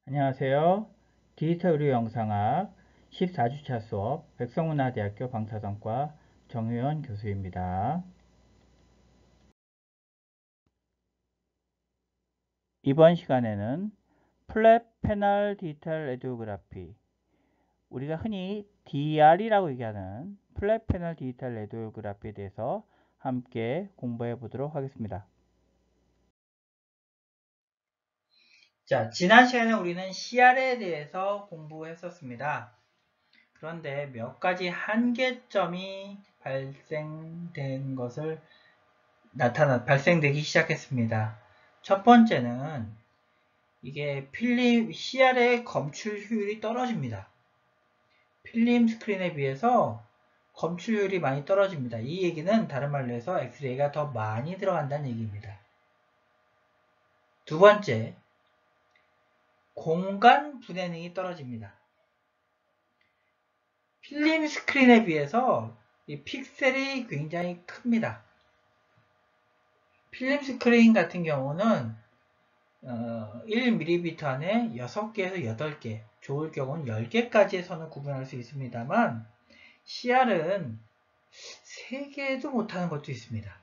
안녕하세요. 디지털 의료 영상학 14주차 수업 백성문화대학교 방사선과 정유현 교수입니다. 이번 시간에는 플랫 패널 디지털 레디오그래피, 우리가 흔히 DR이라고 얘기하는 플랫 패널 디지털 레디오그래피에 대해서 함께 공부해 보도록 하겠습니다. 자, 지난 시간에 우리는 CR에 대해서 공부했었습니다. 그런데 몇 가지 한계점이 발생되기 시작했습니다. 첫 번째는 이게 필름 CR의 검출 효율이 떨어집니다. 필름 스크린에 비해서 검출 효율이 많이 떨어집니다. 이 얘기는 다른 말로 해서 엑스레이가 더 많이 들어간다는 얘기입니다. 두 번째, 공간 분해능이 떨어집니다. 필름 스크린에 비해서 이 픽셀이 굉장히 큽니다. 필름 스크린 같은 경우는 1mm 안에 6개에서 8개, 좋을 경우는 10개까지의 선을 구분할 수 있습니다만 CR은 3개도 못하는 것도 있습니다.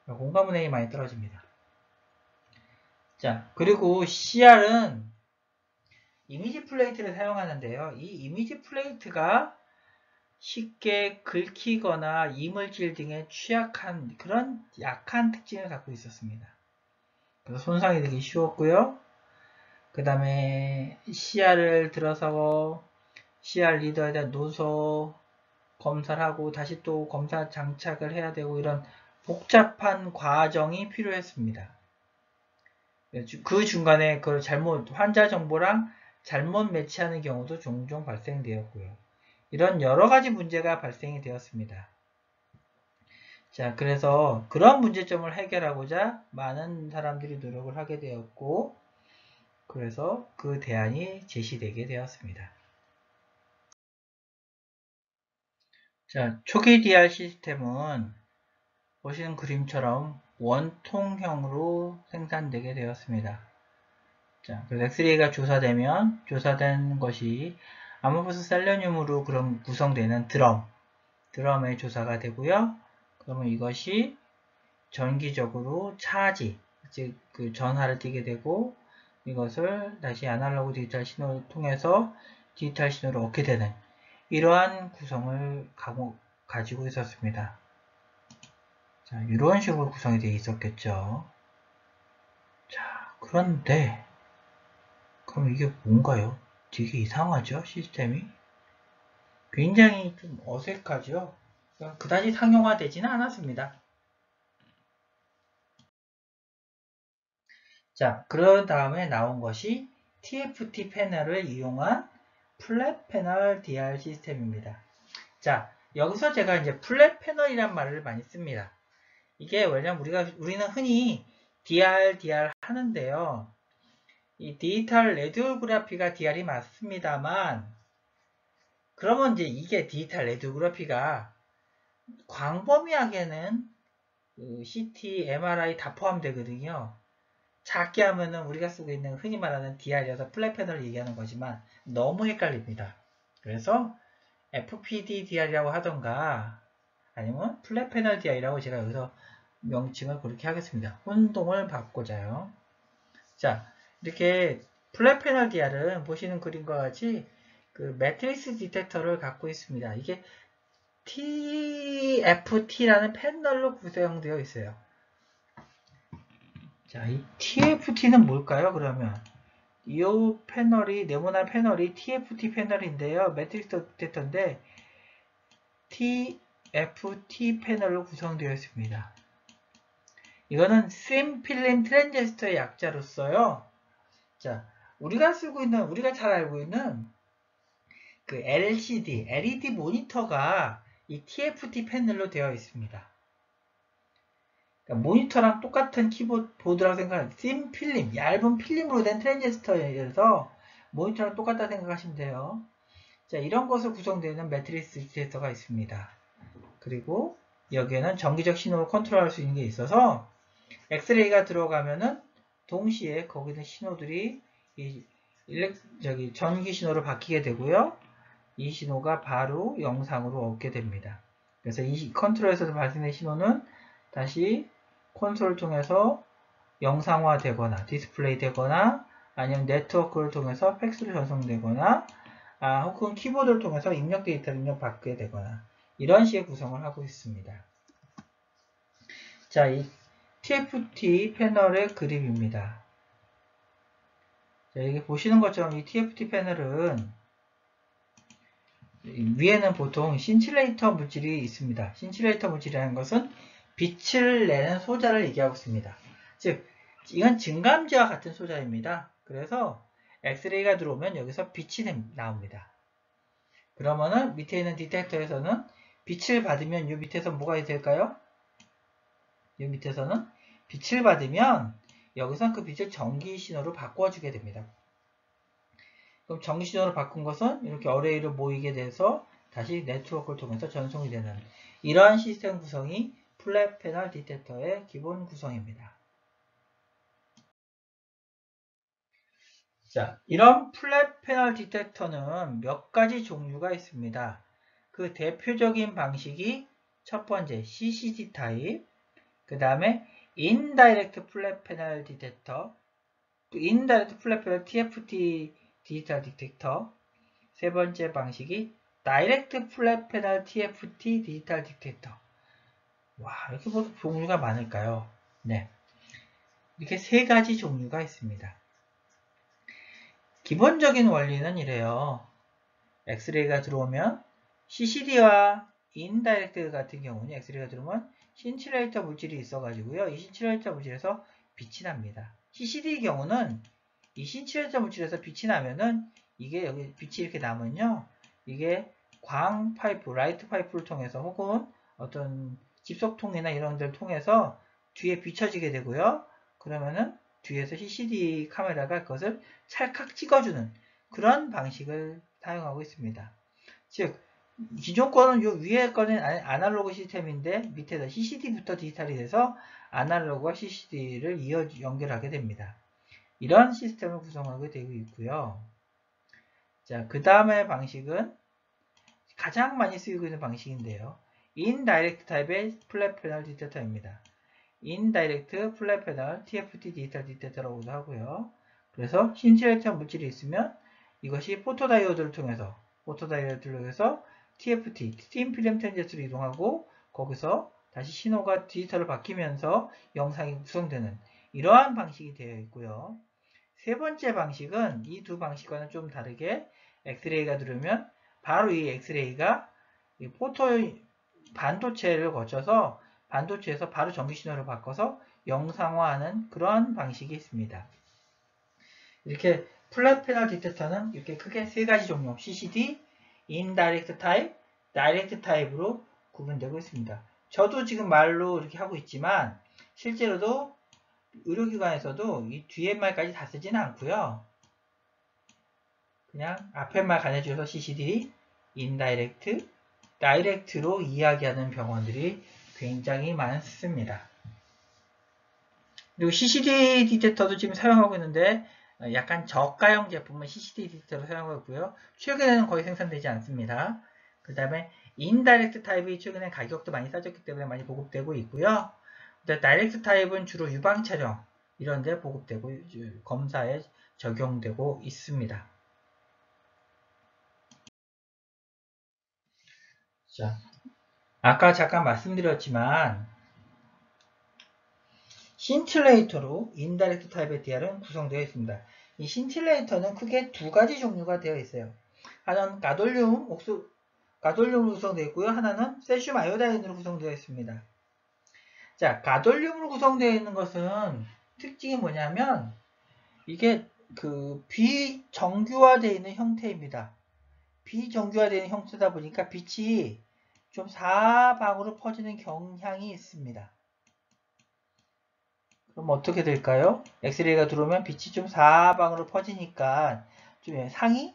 공간 분해이 많이 떨어집니다. 자, 그리고 CR은 이미지 플레이트를 사용하는데요. 이 이미지 플레이트가 쉽게 긁히거나 이물질 등에 취약한 그런 약한 특징을 갖고 있었습니다. 그래서 손상이 되기 쉬웠고요. 그 다음에 CR을 들어서 CR 리더에 대한 노소 검사를 하고 다시 또 검사 장착을 해야 되고 이런 복잡한 과정이 필요했습니다. 그 중간에 그 환자 정보랑 잘못 매치하는 경우도 종종 발생되었고요. 이런 여러 가지 문제가 발생이 되었습니다. 자, 그래서 그런 문제점을 해결하고자 많은 사람들이 노력을 하게 되었고, 그래서 그 대안이 제시되게 되었습니다. 자, 초기 DR 시스템은 보시는 그림처럼 원통형으로 생산되게 되었습니다. 자, 그래서 엑스레이가 조사된 것이 아모포스 셀레늄으로 그럼 구성되는 드럼에 조사가 되고요. 그러면 이것이 전기적으로 차지, 즉 그 전하를 띠게 되고 이것을 다시 아날로그 디지털 신호를 통해서 디지털 신호를 얻게 되는 이러한 구성을 가지고 있었습니다. 자, 이런 식으로 구성이 되어 있었겠죠. 자, 그런데 그럼 이게 뭔가요? 되게 이상하죠? 시스템이? 굉장히 좀 어색하죠? 그다지 상용화되지는 않았습니다. 자, 그런 다음에 나온 것이 TFT 패널을 이용한 플랫 패널 DR 시스템입니다. 자, 여기서 제가 이제 플랫 패널이란 말을 많이 씁니다. 이게 왜냐면 우리는 흔히 DR 하는데요. 이 디지털 레디오그래피가 DR이 맞습니다만, 그러면 이제 이게 디지털 레디오그래피가 광범위하게는 CT, MRI 다 포함되거든요. 작게 하면은 우리가 쓰고 있는 흔히 말하는 DR이어서 플랫 패널을 얘기하는 거지만 너무 헷갈립니다. 그래서 FPD DR이라고 하던가 아니면 플랫 패널 DR이라고 제가 여기서 명칭을 그렇게 하겠습니다. 혼동을 받고자요. 자, 이렇게 플랫 패널 DR은 보시는 그림과 같이 그 매트릭스 디텍터를 갖고 있습니다. 이게 TFT라는 패널로 구성되어 있어요. 자, 이 TFT는 뭘까요? 그러면 이 패널이 네모난 패널이 TFT 패널인데요. 매트릭스 디텍터인데 TFT 패널로 구성되어 있습니다. 이거는 심 필름 트랜지스터의 약자로서요. 자, 우리가 잘 알고 있는 그 LCD, LED 모니터가 이 TFT 패널로 되어 있습니다. 그러니까 모니터랑 똑같은 키보드라고 생각하면 심 필름, 얇은 필름으로 된 트랜지스터에서 모니터랑 똑같다 생각하시면 돼요. 자, 이런 것으로 구성되는 매트릭스 디텍터가 있습니다. 그리고 여기에는 전기적 신호를 컨트롤할 수 있는 게 있어서 엑스레이가 들어가면은 동시에 거기는 신호들이 이 전기 신호로 바뀌게 되고요. 이 신호가 바로 영상으로 얻게 됩니다. 그래서 이 컨트롤에서 발생된 신호는 다시 콘솔을 통해서 영상화 되거나 디스플레이 되거나 아니면 네트워크를 통해서 팩스로 전송되거나 혹은 키보드를 통해서 입력 데이터를 입력받게 되거나 이런 식의 구성을 하고 있습니다. 자, 이 TFT 패널의 그림입니다. 자, 여기 보시는 것처럼 이 TFT 패널은 위에는 보통 신칠레이터 물질이 있습니다. 신칠레이터 물질이라는 것은 빛을 내는 소자를 얘기하고 있습니다. 즉, 이건 증감지와 같은 소자입니다. 그래서 엑스레이가 들어오면 여기서 빛이 나옵니다. 그러면은 밑에 있는 디텍터에서는 빛을 받으면 이 밑에서 뭐가 될까요? 이 밑에서는 빛을 받으면 여기서 그 빛을 전기 신호로 바꿔주게 됩니다. 그럼 전기 신호로 바꾼 것은 이렇게 어레이로 모이게 돼서 다시 네트워크를 통해서 전송이 되는 이러한 시스템 구성이 플랫 패널 디텍터의 기본 구성입니다. 자, 이런 플랫 패널 디텍터는 몇 가지 종류가 있습니다. 그 대표적인 방식이 첫 번째 CCD 타입, 그 다음에 인다이렉트 플랫 패널 디텍터, 인다이렉트 플랫 패널 TFT 디지털 디텍터, 세 번째 방식이 다이렉트 플랫 패널 TFT 디지털 디텍터. 와, 이렇게 뭐 종류가 많을까요? 네, 이렇게 세 가지 종류가 있습니다. 기본적인 원리는 이래요. 엑스레이가 들어오면 CCD와 인다이렉트 같은 경우는 엑스레이가 들어오면 신칠레이터 물질이 있어가지고요. 이 신칠레이터 물질에서 빛이 납니다. CCD의 경우는 이 신칠레이터 물질에서 빛이 나면은 이게 여기 빛이 이렇게 나면요. 이게 광 파이프, 라이트 파이프를 통해서 혹은 어떤 집속통이나 이런 데를 통해서 뒤에 비춰지게 되고요. 그러면은 뒤에서 CCD 카메라가 그것을 찰칵 찍어주는 그런 방식을 사용하고 있습니다. 즉, 기존 거는 요 위에 거는 아날로그 시스템인데 밑에다 CCD부터 디지털이 돼서 아날로그와 CCD를 연결하게 됩니다. 이런 시스템을 구성하게 되고 있고요. 자, 그 다음에 방식은 가장 많이 쓰이고 있는 방식인데요. 인다이렉트 타입의 플랫 패널 디텍터입니다. 인다이렉트 플랫 패널 TFT 디지털 디텍터라고도 하고요. 그래서 신칠레이터 물질이 있으면 이것이 포토다이오드를 통해서 TFT, 틴 필름 트랜지스터로 이동하고 거기서 다시 신호가 디지털로 바뀌면서 영상이 구성되는 이러한 방식이 되어 있고요. 세 번째 방식은 이 두 방식과는 좀 다르게 엑스레이가 들어오면 바로 이 엑스레이가 반도체를 거쳐서 반도체에서 바로 전기 신호를 바꿔서 영상화하는 그런 방식이 있습니다. 이렇게 플랫 패널 디텍터는 이렇게 크게 세 가지 종류 CCD, 인다이렉트 타입, 다이렉트 타입으로 구분되고 있습니다. 저도 지금 말로 이렇게 하고 있지만 실제로도 의료기관에서도 이 뒤에 말까지 다 쓰지는 않고요. 그냥 앞에 말 가내주셔서 CCD, 인다이렉트, 다이렉트로 이야기하는 병원들이 굉장히 많습니다. 그리고 CCD 디텍터도 지금 사용하고 있는데 약간 저가형 제품은 CCD 디텍터로 사용하고 있고요. 최근에는 거의 생산되지 않습니다. 그 다음에 인다이렉트 타입이 최근에 가격도 많이 싸졌기 때문에 많이 보급되고 있고요. 다이렉트 타입은 주로 유방 촬영 이런 데 보급되고 검사에 적용되고 있습니다. 자, 아까 잠깐 말씀드렸지만 신틸레이터로 인다이렉트 타입의 DR은 구성되어 있습니다. 이 신틸레이터는 크게 두 가지 종류가 되어 있어요. 하나는 가돌륨으로 구성되어 있고요. 하나는 세슘 아이오다인으로 구성되어 있습니다. 자, 가돌륨으로 구성되어 있는 것은 특징이 뭐냐면 이게 비정규화되어 있는 형태입니다. 비정규화되어 있는 형태다 보니까 빛이 좀 사방으로 퍼지는 경향이 있습니다. 그럼 어떻게 될까요? 엑스레이가 들어오면 빛이 좀 사방으로 퍼지니까 좀 상이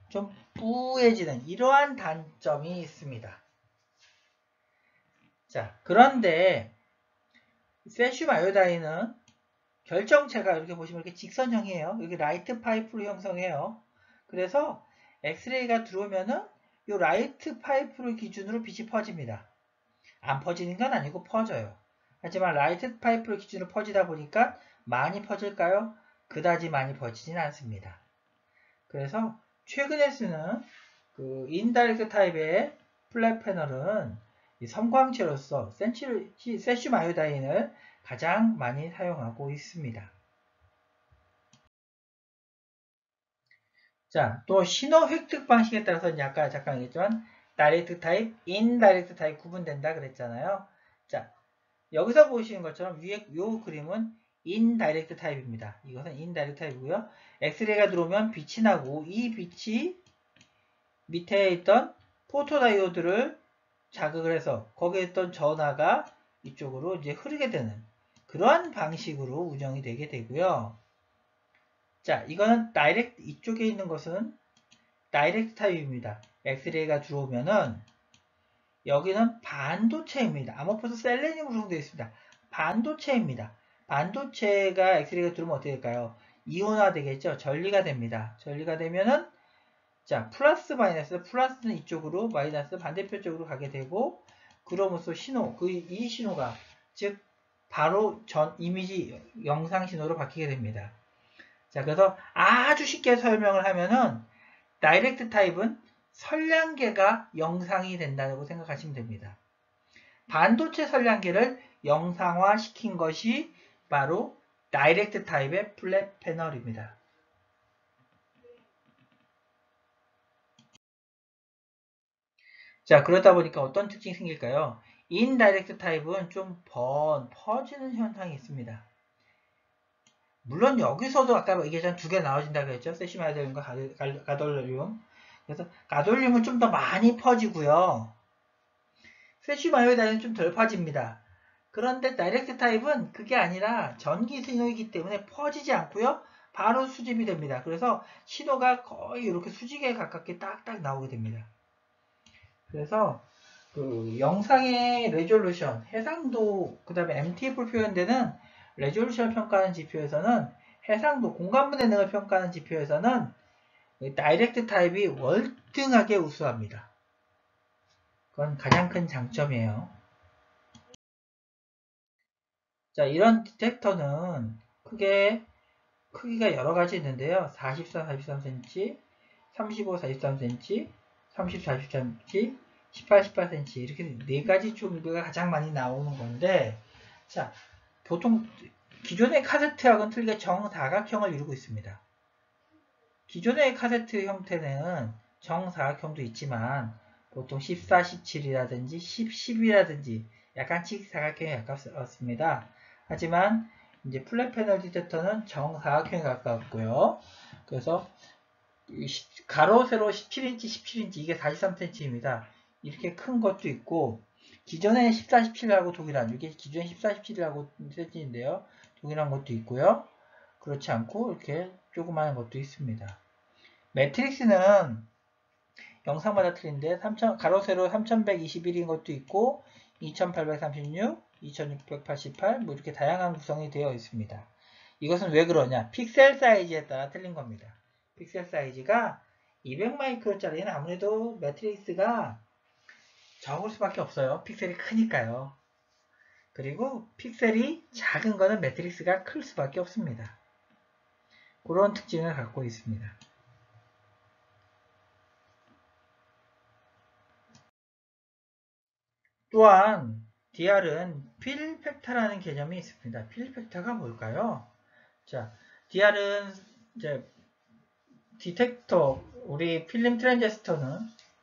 좀 뿌얘지는 이러한 단점이 있습니다. 자, 그런데 세슘 아이오다인은 결정체가 이렇게 보시면 이렇게 직선형이에요. 여기 라이트 파이프로 형성해요. 그래서 엑스레이가 들어오면은 이 라이트 파이프를 기준으로 빛이 퍼집니다. 안 퍼지는 건 아니고 퍼져요. 하지만 라이트 파이프를 기준으로 퍼지다 보니까 많이 퍼질까요? 그다지 많이 퍼지진 않습니다. 그래서 최근에 쓰는 그 인다이렉트 타입의 플랫 패널은 이 섬광체로서 세슘 아이오다인을 가장 많이 사용하고 있습니다. 자, 또 신호 획득 방식에 따라서 아까 잠깐 얘기했지만 다이렉트 타입, 인다이렉트 타입 구분된다 그랬잖아요. 자, 여기서 보시는 것처럼 위에 이 그림은 인다이렉트 타입입니다. 이것은 인다이렉트 타입이고요. 엑스레이가 들어오면 빛이 나고 이 빛이 밑에 있던 포토다이오드를 자극을 해서 거기에 있던 전하가 이쪽으로 이제 흐르게 되는 그러한 방식으로 운영이 되게 되고요. 자, 이거는 다이렉트, 이쪽에 있는 것은 다이렉트 타입입니다. 엑스레이가 들어오면은 여기는 반도체입니다. 아모포스 셀레늄으로 구성되어 있습니다. 반도체입니다. 반도체가 엑스레이가 들어오면 어떻게 될까요? 이온화 되겠죠? 전리가 됩니다. 전리가 되면은 자, 플러스 마이너스, 플러스는 이쪽으로, 마이너스 반대편 쪽으로 가게 되고, 그러면서 신호, 이 신호가, 즉, 바로 이미지 영상 신호로 바뀌게 됩니다. 자, 그래서 아주 쉽게 설명을 하면은, 다이렉트 타입은 선량계가 영상이 된다고 생각하시면 됩니다. 반도체 선량계를 영상화 시킨 것이 바로 다이렉트 타입의 플랫 패널입니다. 자, 그러다 보니까 어떤 특징이 생길까요? 인다이렉트 타입은 좀 퍼지는 현상이 있습니다. 물론 여기서도 아까 얘기했던 두 개 나눠진다고 했죠. 세시마이드과 가돌륨. 그래서 가돌륨은 좀 더 많이 퍼지고요. 세시마이드는 좀 덜 퍼집니다. 그런데 다이렉트 타입은 그게 아니라 전기 신호이기 때문에 퍼지지 않고요. 바로 수집이 됩니다. 그래서 신호가 거의 이렇게 수직에 가깝게 딱딱 나오게 됩니다. 그래서 그 영상의 레졸루션, 해상도, 그 다음에 MTF로 표현되는 레졸루션을 평가하는 지표에서는 해상도, 공간분해 능을 평가하는 지표에서는 다이렉트 타입이 월등하게 우수합니다. 그건 가장 큰 장점이에요. 자, 이런 디텍터는 크기가 여러 가지 있는데요. 44, 43cm, 35, 43cm, 30, 43cm, 18, 18cm 이렇게 네 가지 종류가 가장 많이 나오는 건데 자, 보통 기존의 카세트하고는 틀리게 정사각형을 이루고 있습니다. 기존의 카세트 형태는 정사각형도 있지만 보통 14, 17이라든지 10, 10이라든지 약간 직사각형에 가깝습니다. 하지만 이제 플랫 패널 디텍터는 정사각형에 가깝고요. 그래서 가로 세로 17인치 17인치 이게 43cm입니다. 이렇게 큰 것도 있고 기존에 14, 17하고 동일한 이게 기존에 14, 17이라고 cm인데요. 동일한 것도 있고요. 그렇지 않고 이렇게 조그마한 것도 있습니다. 매트릭스는 영상마다 틀린데 가로 세로 3121인 것도 있고 2836, 2688 뭐 이렇게 다양한 구성이 되어 있습니다. 이것은 왜 그러냐? 픽셀 사이즈에 따라 틀린 겁니다. 픽셀 사이즈가 200마이크로짜리는 아무래도 매트릭스가 적을 수밖에 없어요. 픽셀이 크니까요. 그리고 픽셀이 작은 거는 매트릭스가 클 수밖에 없습니다. 그런 특징을 갖고 있습니다. 또한 DR은 필팩터라는 개념이 있습니다. 필팩터가 뭘까요? 자, DR은 이제 디텍터, 우리 필름 트랜지스터는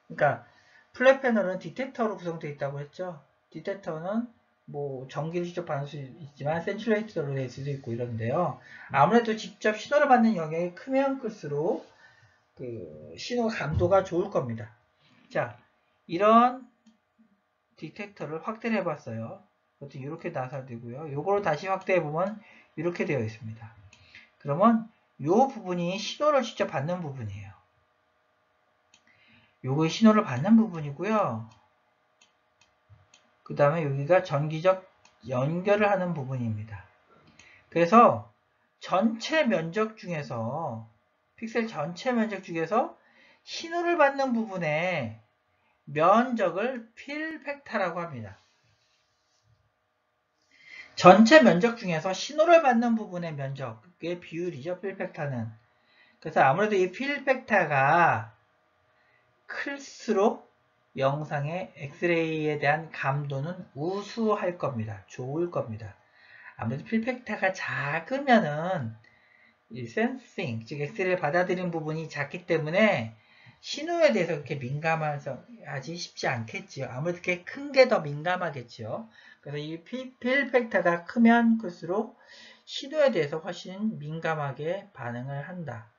그러니까 플랫 패널은 디텍터로 구성되어 있다고 했죠. 디텍터는 뭐 전기를 직접 받을 수 있지만 센츄레이터로 될 수도 있고 이런데요. 아무래도 직접 신호를 받는 영역이 크면 클수록 그 신호 감도가 좋을 겁니다. 자, 이런 디텍터를 확대를 해봤어요. 그것도 이렇게 나사되고요. 요거를 다시 확대해보면 이렇게 되어 있습니다. 그러면 요 부분이 신호를 직접 받는 부분이에요. 요거 신호를 받는 부분이고요. 그 다음에 여기가 전기적 연결을 하는 부분입니다. 그래서 전체 면적 중에서 픽셀 전체 면적 중에서 신호를 받는 부분의 면적을 필 팩터라고 합니다. 전체 면적 중에서 신호를 받는 부분의 면적의 비율이죠. 필 팩터는. 그래서 아무래도 이 필 팩터가 클수록 영상의 엑스레이에 대한 감도는 우수할 겁니다. 좋을 겁니다. 아무래도 필 팩터가 작으면은 이 센싱, 즉 엑스레이를 받아들이는 부분이 작기 때문에 신호에 대해서 그렇게 민감하지 쉽지 않겠지요. 아무래도 그게 큰 게 더 민감하겠지요. 그래서 이 필 팩터가 크면 클수록 신호에 대해서 훨씬 민감하게 반응을 한다.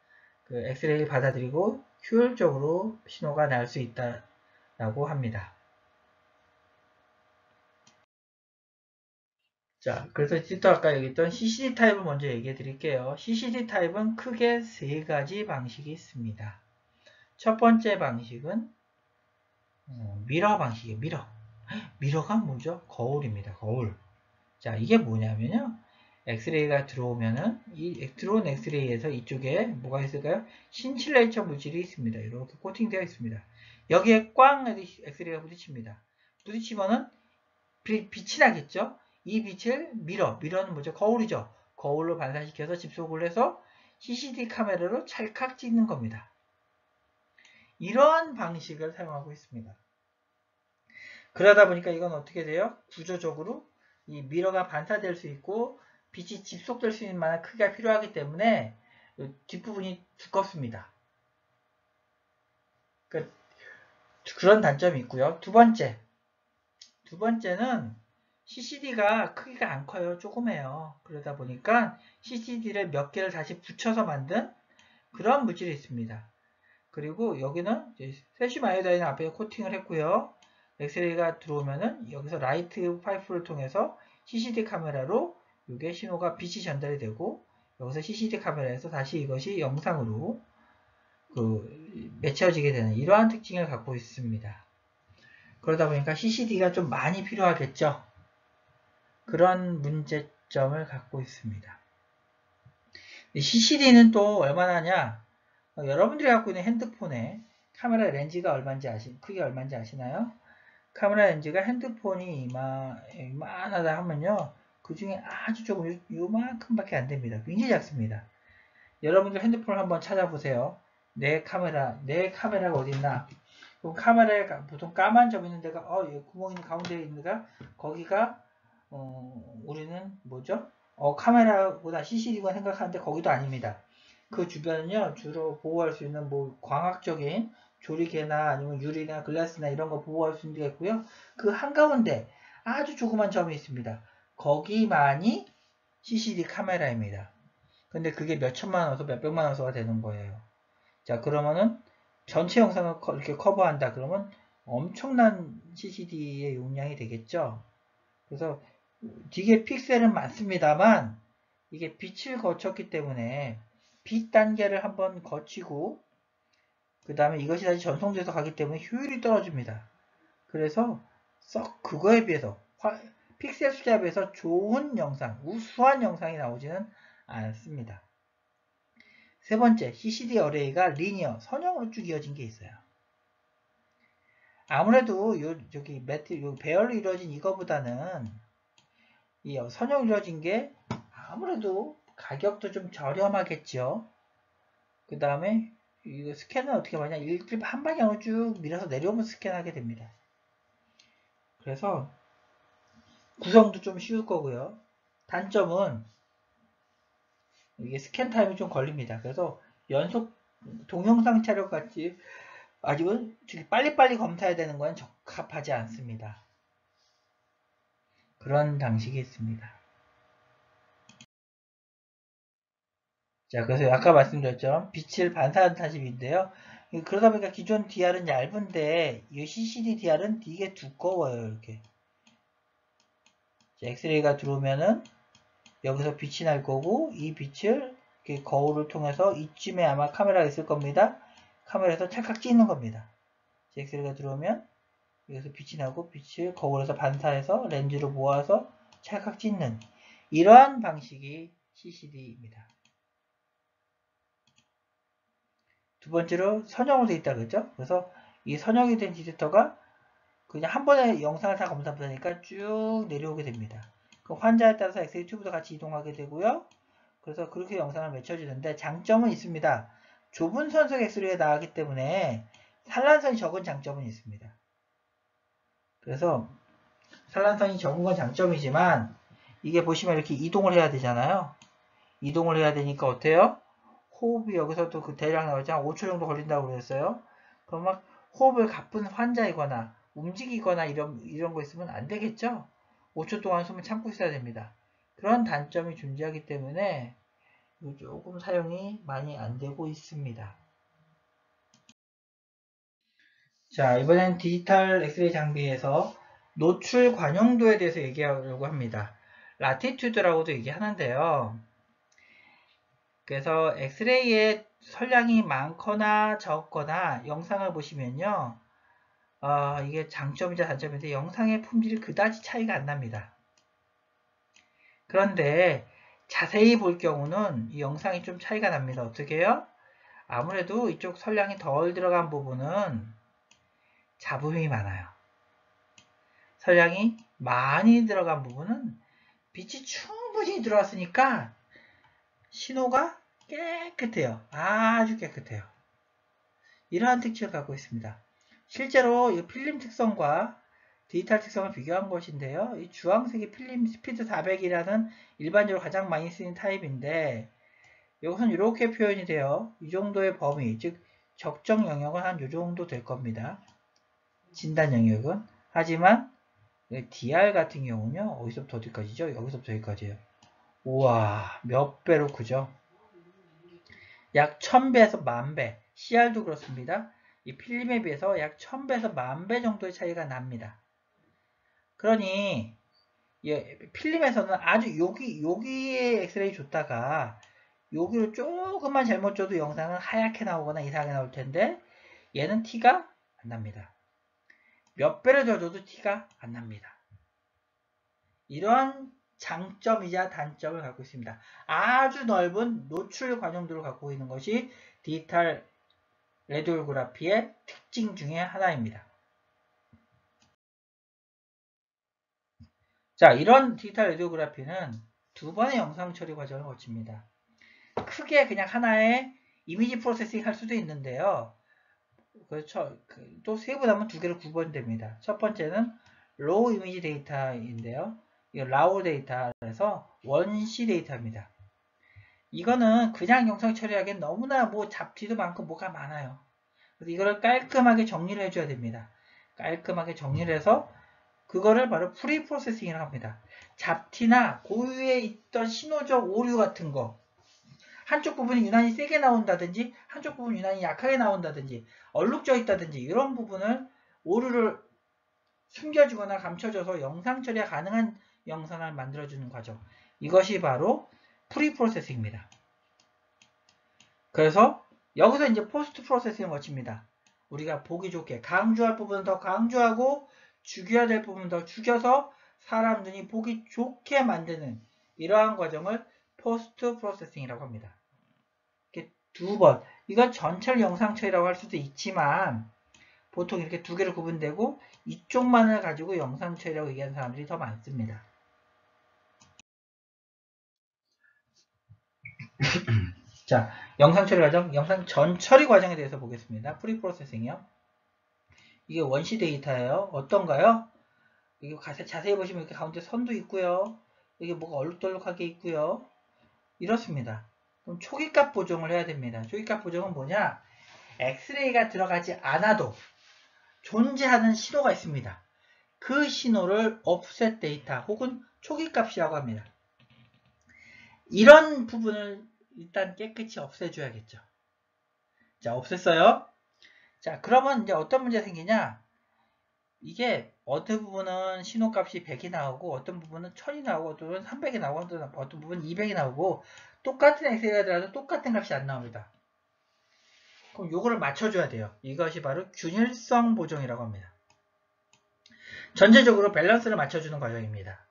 그 엑스레이를 받아들이고 효율적으로 신호가 날 수 있다라고 합니다. 자, 그래서 또 아까 얘기했던 CCD 타입을 먼저 얘기해 드릴게요. CCD 타입은 크게 세 가지 방식이 있습니다. 첫 번째 방식은 미러 방식이에요. 미러가 뭐죠? 거울입니다. 거울. 자, 이게 뭐냐면요. 엑스레이가 들어오면은 이 들어온 엑스레이에서 이쪽에 뭐가 있을까요? 신칠레이처 물질이 있습니다. 이렇게 코팅되어 있습니다. 여기에 꽝 엑스레이가 부딪힙니다. 부딪히면은 빛이 나겠죠? 이 빛을 미러는 뭐죠? 거울이죠. 거울로 반사시켜서 집속을 해서 CCD 카메라로 찰칵 찍는 겁니다. 이러한 방식을 사용하고 있습니다. 그러다 보니까 이건 어떻게 돼요? 구조적으로 이 미러가 반사될 수 있고 빛이 집속될 수 있는 만한 크기가 필요하기 때문에 뒷부분이 두껍습니다. 그런 단점이 있고요. 두 번째는 CCD가 크기가 안 커요. 조그매요. 그러다 보니까 CCD를 몇 개를 다시 붙여서 만든 그런 물질이 있습니다. 그리고 여기는 세슘 아이오다인 앞에 코팅을 했고요. 엑스레이가 들어오면은 여기서 라이트 파이프를 통해서 CCD 카메라로 이게 신호가 빛이 전달이 되고 여기서 CCD 카메라에서 다시 이것이 영상으로 맺혀지게 되는 이러한 특징을 갖고 있습니다. 그러다 보니까 CCD가 좀 많이 필요하겠죠. 그런 문제점을 갖고 있습니다. CCD는 또 얼마나 하냐? 여러분들이 갖고 있는 핸드폰에 카메라 렌즈가 크기가 얼마인지 아시나요? 카메라 렌즈가 핸드폰이 이만하다 하면요. 그 중에 아주 조금 요만큼밖에 안 됩니다. 굉장히 작습니다. 여러분들 핸드폰을 한번 찾아보세요. 내 카메라가 어디 있나? 그럼 카메라에 보통 까만 점 있는 데가, 구멍 있는 가운데에 있는 데가, 거기가, 우리는 뭐죠? 카메라보다 CCD만 생각하는데 거기도 아닙니다. 그 주변은요, 주로 보호할 수 있는 광학적인 조리개나 아니면 유리나 글라스나 이런 거 보호할 수 있는 게 있고요. 그 한가운데 아주 조그만 점이 있습니다. 거기만이 CCD 카메라입니다. 근데 그게 몇 천만 원에서 몇 백만 원서가 되는 거예요. 자, 그러면은 전체 영상을 이렇게 커버한다 그러면 엄청난 CCD의 용량이 되겠죠. 그래서 되게 픽셀은 많습니다만 이게 빛을 거쳤기 때문에 빛 단계를 한번 거치고 그 다음에 이것이 다시 전송돼서 가기 때문에 효율이 떨어집니다. 그래서 썩 그거에 비해서 픽셀 숫자에 비해서 좋은 영상, 우수한 영상이 나오지는 않습니다. 세 번째, CCD 어레이가 리니어, 선형으로 쭉 이어진 게 있어요. 아무래도 배열로 이루어진 이거보다는 이 선형으로 이루어진 게 아무래도 가격도 좀 저렴하겠죠. 그 다음에 이거 스캔은 어떻게 하냐? 일집 한 방향으로 쭉 밀어서 내려오면서 스캔하게 됩니다. 그래서 구성도 좀 쉬울 거고요. 단점은 이게 스캔 타임이 좀 걸립니다. 그래서 연속 동영상 촬영 같이 아직은 빨리빨리 검사해야 되는 건 적합하지 않습니다. 그런 방식이 있습니다. 자, 그래서 아까 말씀드렸죠. 빛을 반사하는 타입인데요. 그러다 보니까 기존 DR은 얇은데 이 CCD DR은 되게 두꺼워요. 이렇게. 엑스레이가 들어오면은 여기서 빛이 날 거고 이 빛을 이렇게 거울을 통해서 이쯤에 아마 카메라가 있을 겁니다. 카메라에서 찰칵 찍는 겁니다. 엑스레이가 들어오면 여기서 빛이 나고 거울에서 반사해서 렌즈로 모아서 찰칵 찍는 이러한 방식이 CCD입니다. 두 번째로 선형으로 되어 있다 그랬죠? 그래서 이 선형이 된 디텍터가 그냥 한 번에 영상을 다 검사하니까 쭉 내려오게 됩니다. 그 환자에 따라서 엑스레이 튜브도 같이 이동하게 되고요. 그래서 그렇게 영상을 맺혀주는데 장점은 있습니다. 좁은 선석 엑스레이가 나가기 때문에 산란선이 적은 장점은 있습니다. 그래서 산란선이 적은 건 장점이지만 이게 보시면 이렇게 이동을 해야 되잖아요. 이동을 해야 되니까 어때요? 호흡이 여기서도 그 대략 나오지 한 5초 정도 걸린다고 그랬어요. 그럼 막 호흡을 가쁜 환자이거나 움직이거나 이런 거 있으면 안 되겠죠? 5초 동안 숨을 참고 있어야 됩니다. 그런 단점이 존재하기 때문에 조금 사용이 많이 안 되고 있습니다. 자, 이번엔 디지털 엑스레이 장비에서 노출 관용도에 대해서 얘기하려고 합니다. 라티튜드라고도 얘기하는데요. 그래서 엑스레이의 선량이 많거나 적거나 영상을 보시면요. 이게 장점이자 단점인데 영상의 품질이 그다지 차이가 안 납니다. 그런데 자세히 볼 경우는 이 영상이 좀 차이가 납니다. 어떻게 해요? 아무래도 이쪽 선량이 덜 들어간 부분은 잡음이 많아요. 선량이 많이 들어간 부분은 빛이 충분히 들어왔으니까 신호가 깨끗해요. 아주 깨끗해요. 이러한 특징을 갖고 있습니다. 실제로 이 필름 특성과 디지털 특성을 비교한 것인데요. 이 주황색이 필름 스피드 400이라는 일반적으로 가장 많이 쓰이는 타입인데 이것은 이렇게 표현이 돼요. 이 정도의 범위, 즉 적정 영역은 한 이 정도 될 겁니다. 진단 영역은. 하지만 DR 같은 경우는요. 어디서부터 어디까지죠? 여기서부터 여기까지예요. 우와, 몇 배로 크죠? 약 1000배에서 10,000배. CR도 그렇습니다. 이 필름에 비해서 약 1000배에서 10,000배 정도의 차이가 납니다. 그러니 필름에서는 아주 여기에 엑스레이 줬다가 여기로 조금만 잘못 줘도 영상은 하얗게 나오거나 이상하게 나올 텐데 얘는 티가 안 납니다. 몇 배를 더 줘도 티가 안 납니다. 이러한 장점이자 단점을 갖고 있습니다. 아주 넓은 노출 관용도를 갖고 있는 것이 디지털 레디오그래피의 특징 중에 하나입니다. 자, 이런 디지털 레디오그래피는 두 번의 영상 처리 과정을 거칩니다. 크게 그냥 하나의 이미지 프로세싱 할 수도 있는데요. 그렇죠. 또 세분하면 두 개로 구분됩니다. 첫 번째는 로우 이미지 데이터인데요. 이 라우 데이터에서 원시 데이터입니다. 이거는 그냥 영상 처리하기엔 너무나 잡티도 많고 뭐가 많아요. 그래서 이거를 깔끔하게 정리를 해줘야 됩니다. 깔끔하게 정리를 해서 그거를 바로 프리 프로세싱이라고 합니다. 잡티나 고유에 있던 신호적 오류 같은 거 한쪽 부분이 유난히 세게 나온다든지 한쪽 부분이 유난히 약하게 나온다든지 얼룩져 있다든지 이런 부분을 오류를 숨겨주거나 감춰줘서 영상 처리가 가능한 영상을 만들어주는 과정. 이것이 바로 프리 프로세싱입니다. 그래서 여기서 이제 포스트 프로세싱을 거칩니다. 우리가 보기 좋게 강조할 부분은 더 강조하고 죽여야 될 부분은 더 죽여서 사람들이 보기 좋게 만드는 이러한 과정을 포스트 프로세싱이라고 합니다. 이렇게 두 번, 이건 전철 영상 처리라고 할 수도 있지만 보통 이렇게 두 개로 구분되고 이쪽만을 가지고 영상 처리라고 얘기하는 사람들이 더 많습니다. 자, 영상 처리 과정, 영상 전 처리 과정에 대해서 보겠습니다. 프리 프로세싱이요. 이게 원시 데이터예요. 어떤가요? 이게 자세히 보시면 이렇게 가운데 선도 있고요. 이게 뭐가 얼룩덜룩하게 있고요. 이렇습니다. 그럼 초기값 보정을 해야 됩니다. 초기값 보정은 뭐냐? 엑스레이가 들어가지 않아도 존재하는 신호가 있습니다. 그 신호를 offset 데이터 혹은 초기값이라고 합니다. 이런 부분을 일단 깨끗이 없애줘야겠죠. 자, 없앴어요. 자, 그러면 이제 어떤 문제가 생기냐? 이게 어떤 부분은 신호값이 100이 나오고 어떤 부분은 1000이 나오고 어떤 부분은 300이 나오고 어떤 부분은 200이 나오고 똑같은 엑셀이 들어도 똑같은 값이 안 나옵니다. 그럼 요거를 맞춰줘야 돼요. 이것이 바로 균일성 보정이라고 합니다. 전체적으로 밸런스를 맞춰주는 과정입니다.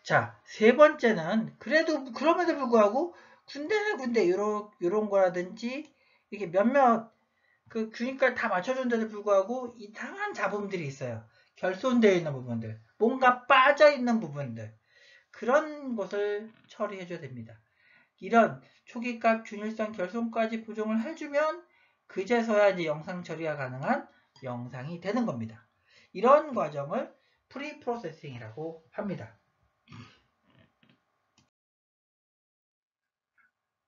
자, 세 번째는 그럼에도 불구하고 군데나 군데 요런 거라든지 이게 몇몇 그 균일까지 다 맞춰준데도 불구하고 이상한 잡음들이 있어요. 결손되어 있는 부분들, 뭔가 빠져 있는 부분들, 그런 것을 처리해 줘야 됩니다. 이런 초기값 균일성 결손까지 보정을 해주면 그제서야 이제 영상 처리가 가능한 영상이 되는 겁니다. 이런 과정을 프리 프로세싱이라고 합니다.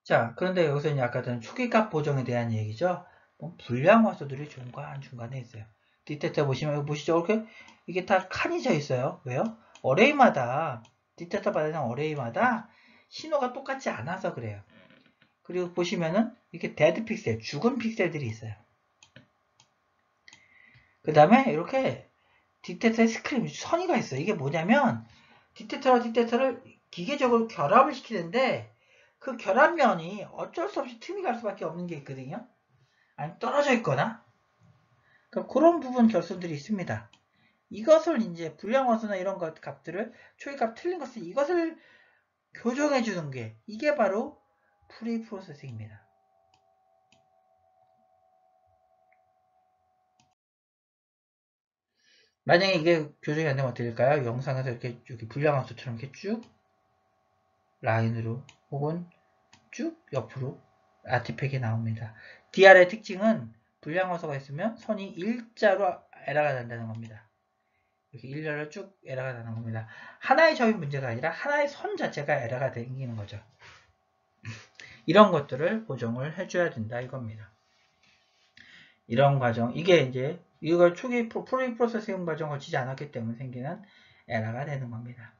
자, 그런데 여기서 이제 아까 전 초기값 보정에 대한 얘기죠. 불량 화소들이 중간중간에 있어요. 디텍터 보시면, 여기 보시죠? 이렇게, 이게 다 칸이 져 있어요. 왜요? 어레이마다, 디텍터 받는 어레이마다 신호가 똑같지 않아서 그래요. 그리고 보시면은, 이렇게 데드 픽셀, 죽은 픽셀들이 있어요. 그 다음에 이렇게 디텍터의 스크린, 선이가 있어요. 이게 뭐냐면, 디텍터와 디텍터를 기계적으로 결합을 시키는데, 그 결합면이 어쩔 수 없이 틈이 갈 수밖에 없는 게 있거든요. 아니 떨어져 있거나 그러니까 그런 부분 결손들이 있습니다. 이것을 이제 불량화수나 이런 것 값들을 초기값 틀린 것을 이것을 교정해 주는 게 이게 바로 프리 프로세싱입니다. 만약에 이게 교정이 안 되면 어떻게 될까요? 영상에서 이렇게 불량화수처럼 이렇게 쭉 라인으로 혹은 쭉 옆으로 아티팩이 나옵니다. DR의 특징은 불량화소가 있으면 선이 일자로 에러가 난다는 겁니다. 이렇게 일렬로 쭉 에러가 나는 겁니다. 하나의 점이 문제가 아니라 하나의 선 자체가 에러가 생기는 거죠. 이런 것들을 보정을 해줘야 된다 이겁니다. 이런 과정, 이게 이제 이걸 초기 프리 프로세싱 과정 거치지 않았기 때문에 생기는 에러가 되는 겁니다.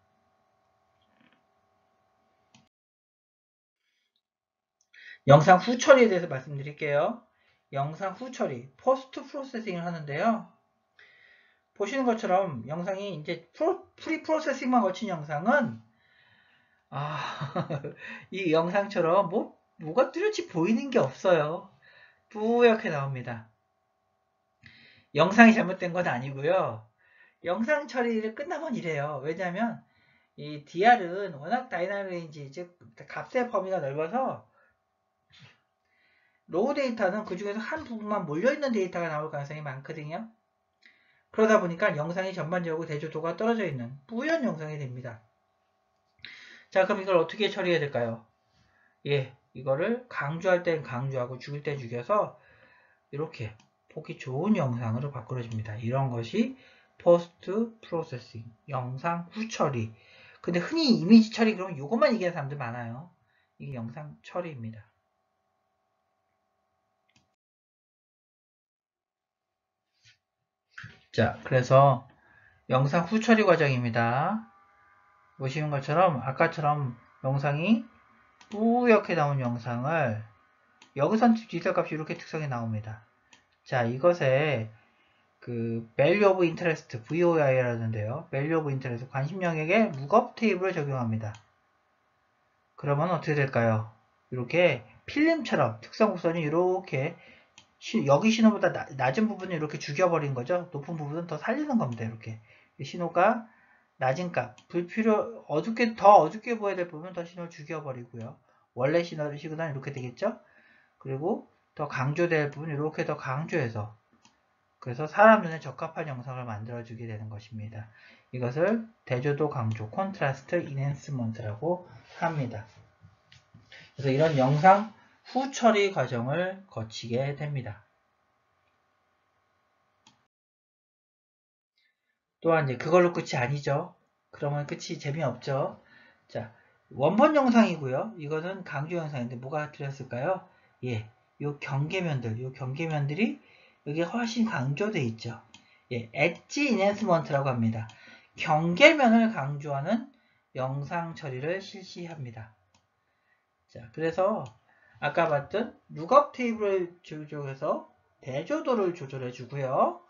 영상 후 처리에 대해서 말씀드릴게요. 영상 후 처리, 포스트 프로세싱을 하는데요. 보시는 것처럼 영상이 이제 프리 프로세싱만 거친 영상은 이 영상처럼 뭐가 뚜렷이 보이는 게 없어요. 뿌옇게 나옵니다. 영상이 잘못된 건 아니고요. 영상 처리를 끝나면 이래요. 왜냐하면 이 DR은 워낙 다이나믹 레인지, 즉 값의 범위가 넓어서 로우 데이터는 그 중에서 한 부분만 몰려있는 데이터가 나올 가능성이 많거든요. 그러다 보니까 영상이 전반적으로 대조도가 떨어져 있는 뿌연 영상이 됩니다. 자, 그럼 이걸 어떻게 처리해야 될까요? 예, 이거를 강조할 땐 강조하고 죽일 땐 죽여서 이렇게 보기 좋은 영상으로 바꾸어집니다. 이런 것이 포스트 프로세싱, 영상 후 처리. 근데 흔히 이미지 처리 그러면 이것만 얘기하는 사람들 많아요. 이게 영상 처리입니다. 자, 그래서 영상 후 처리 과정입니다. 보시는 것처럼 아까처럼 영상이 뿌옇게 나온 영상을 여기선 디지털 값이 이렇게 특성이 나옵니다. 자, 이것에 그 value of interest VOI라는데요. value of interest 관심 영역에 무겁 테이블을 적용합니다. 그러면 어떻게 될까요? 이렇게 필름처럼 특성 구선이 이렇게 여기 신호보다 낮은 부분을 이렇게 죽여버린 거죠. 높은 부분은 더 살리는 겁니다. 이렇게 신호가 낮은 값, 더 어둡게 보여야 될 부분은 더 신호를 죽여버리고요. 원래 시그널 이렇게 되겠죠. 그리고 더 강조될 부분 이렇게 더 강조해서 그래서 사람 눈에 적합한 영상을 만들어주게 되는 것입니다. 이것을 대조도 강조, 콘트라스트 인핸스먼트라고 합니다. 그래서 이런 영상 후 처리 과정을 거치게 됩니다. 또한 이제 그걸로 끝이 아니죠. 그러면 끝이 재미없죠. 자, 원본 영상이고요. 이거는 강조 영상인데 뭐가 들었을까요? 예, 요 경계면들이 여기 훨씬 강조되어 있죠. 예, 엣지 인핸스먼트라고 합니다. 경계면을 강조하는 영상 처리를 실시합니다. 자, 그래서 아까 봤던 룩업 테이블을 조절해서 대조도를 조절해 주고요.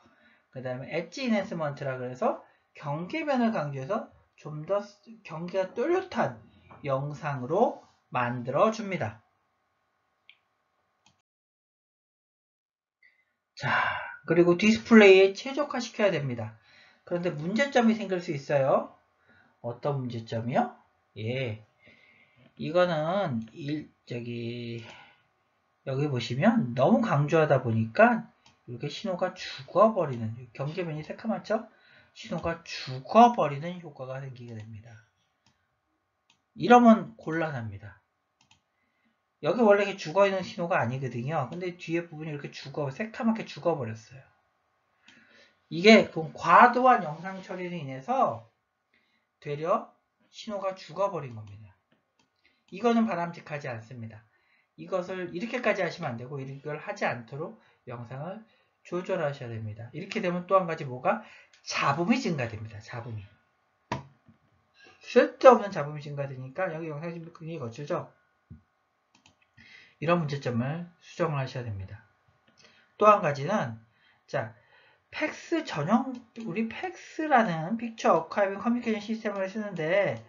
그 다음에 엣지 인핸스먼트라 그래서 경계면을 강조해서 좀 더 경계가 뚜렷한 영상으로 만들어 줍니다. 자, 그리고 디스플레이에 최적화 시켜야 됩니다. 그런데 문제점이 생길 수 있어요. 어떤 문제점이요? 예. 이거는 여기 보시면 너무 강조하다 보니까 이렇게 신호가 죽어버리는, 경계면이 새카맣죠? 신호가 죽어버리는 효과가 생기게 됩니다. 이러면 곤란합니다. 여기 원래 이렇게 죽어있는 신호가 아니거든요. 근데 뒤에 부분이 이렇게 새카맣게 죽어버렸어요. 이게 그 과도한 영상 처리로 인해서 되려 신호가 죽어버린 겁니다. 이거는 바람직하지 않습니다. 이것을 이렇게까지 하시면 안 되고 이걸 하지 않도록 영상을 조절하셔야 됩니다. 이렇게 되면 또 한 가지 뭐가? 잡음이 증가됩니다. 잡음이. 쓸데없는 잡음이 증가되니까 여기 영상이 굉장히 거칠죠? 이런 문제점을 수정을 하셔야 됩니다. 또 한 가지는 자, 팩스 전용, 우리 팩스라는 픽처 어카이빙 커뮤니케이션 시스템을 쓰는데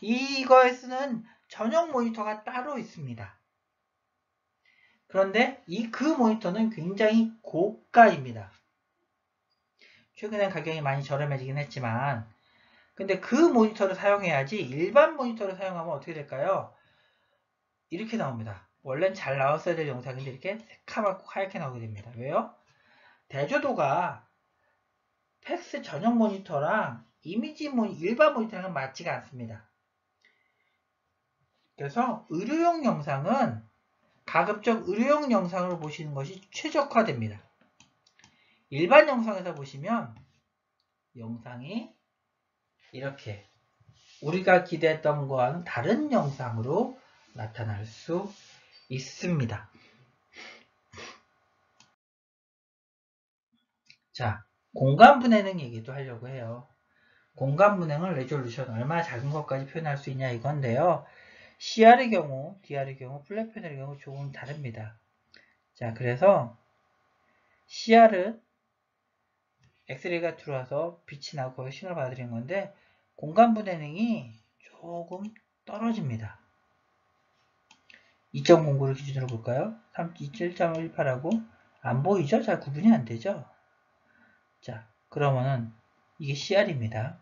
이거에 쓰는 전용 모니터가 따로 있습니다. 그런데 그 모니터는 굉장히 고가입니다. 최근엔 가격이 많이 저렴해지긴 했지만 근데 그 모니터를 사용해야지 일반 모니터를 사용하면 어떻게 될까요? 이렇게 나옵니다. 원래는 잘 나왔어야 될 영상인데 이렇게 새카맣고 하얗게 나오게 됩니다. 왜요? 대조도가 팩스 전용 모니터랑 일반 모니터랑 맞지가 않습니다. 그래서 의료용 영상은 가급적 의료용 영상으로 보시는 것이 최적화됩니다. 일반 영상에서 보시면 영상이 이렇게 우리가 기대했던 거와는 다른 영상으로 나타날 수 있습니다. 자, 공간 분해능 얘기도 하려고 해요. 공간 분해는 레졸루션 얼마나 작은 것까지 표현할 수 있냐 이건데요. CR의 경우, DR의 경우, 플랫 패널의 경우 조금 다릅니다. 자, 그래서 CR은 엑스레이가 들어와서 빛이 나고 거기서 신호를 받아들이는 건데 공간 분해능이 조금 떨어집니다. 2.09를 기준으로 볼까요? 3.1.18하고 안 보이죠? 잘 구분이 안 되죠? 자, 그러면은 이게 CR입니다.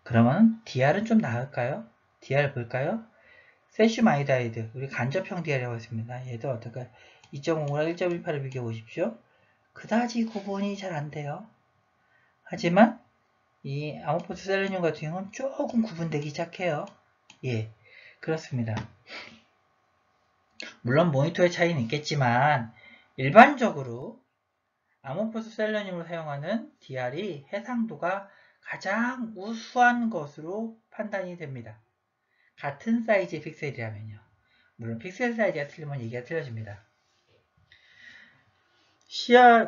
그러면 DR은 좀 나을까요? DR 볼까요? 세슘아이다이드, 우리 간접형 DR이라고 했습니다. 얘도 어떨까요? 2.05랑 1.18을 비교해 보십시오. 그다지 구분이 잘 안 돼요. 하지만 이 아모포스 셀레늄 같은 경우는 조금 구분되기 시작해요. 예, 그렇습니다. 물론 모니터의 차이는 있겠지만 일반적으로 아모포스 셀레늄을 사용하는 DR이 해상도가 가장 우수한 것으로 판단이 됩니다. 같은 사이즈의 픽셀이라면요. 물론 픽셀 사이즈가 틀리면 얘기가 틀려집니다.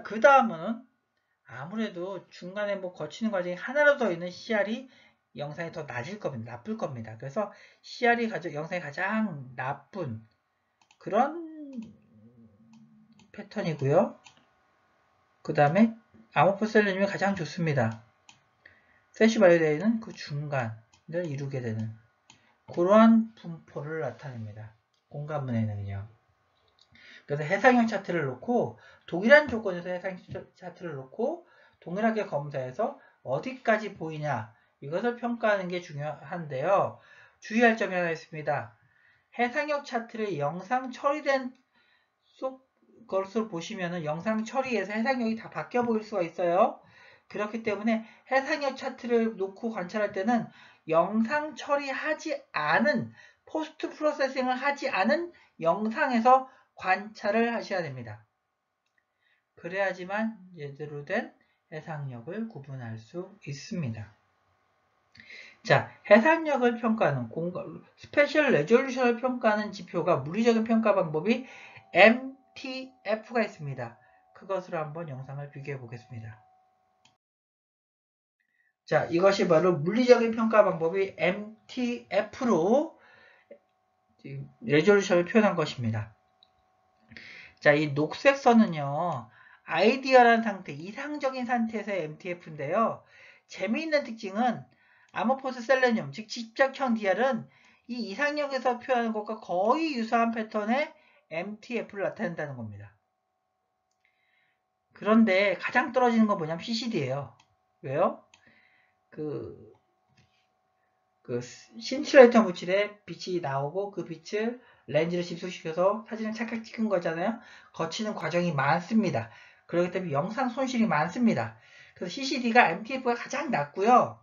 그 다음은 아무래도 중간에 뭐 거치는 과정이 하나로 더 있는 CR이 영상이 더 나쁠 겁니다. 그래서 CR이 영상이 가장 나쁜 그런 패턴이고요. 그 다음에 아모포스 셀레늄이 가장 좋습니다. 세슈바이오데이는 그 중간을 이루게 되는 그러한 분포를 나타냅니다. 공간 분해는요. 그래서 해상형 차트를 놓고 동일한 조건에서 해상형 차트를 놓고 동일하게 검사해서 어디까지 보이냐 이것을 평가하는 게 중요한데요. 주의할 점이 하나 있습니다. 해상형 차트를 영상 처리된 것을 보시면은 영상 처리에서 해상형이 다 바뀌어 보일 수가 있어요. 그렇기 때문에 해상형 차트를 놓고 관찰할 때는 영상 처리하지 않은 포스트 프로세싱을 하지 않은 영상에서 관찰을 하셔야 됩니다. 그래야지만 제대로 된 해상력을 구분할 수 있습니다. 자, 해상력을 평가하는 스페셜 레졸루션을 평가하는 지표가 물리적인 평가 방법이 MTF가 있습니다. 그것으로 한번 영상을 비교해 보겠습니다. 자, 이것이 바로 물리적인 평가 방법이 MTF로 레졸루션을 표현한 것입니다. 자, 이 녹색 선은요, 아이디얼한 상태, 이상적인 상태에서의 MTF인데요. 재미있는 특징은 아모포스 셀레늄, 즉 직접형 DR은 이 이상형에서 표현하는 것과 거의 유사한 패턴의 MTF를 나타낸다는 겁니다. 그런데 가장 떨어지는 건 뭐냐면 CCD예요. 왜요? 그 신슐레이터 물질에 빛이 나오고 그 빛을 렌즈를 집중시켜서 사진을 찰칵 찍은 거잖아요. 거치는 과정이 많습니다. 그렇기 때문에 영상 손실이 많습니다. 그래서 CCD가 MTF가 가장 낮고요.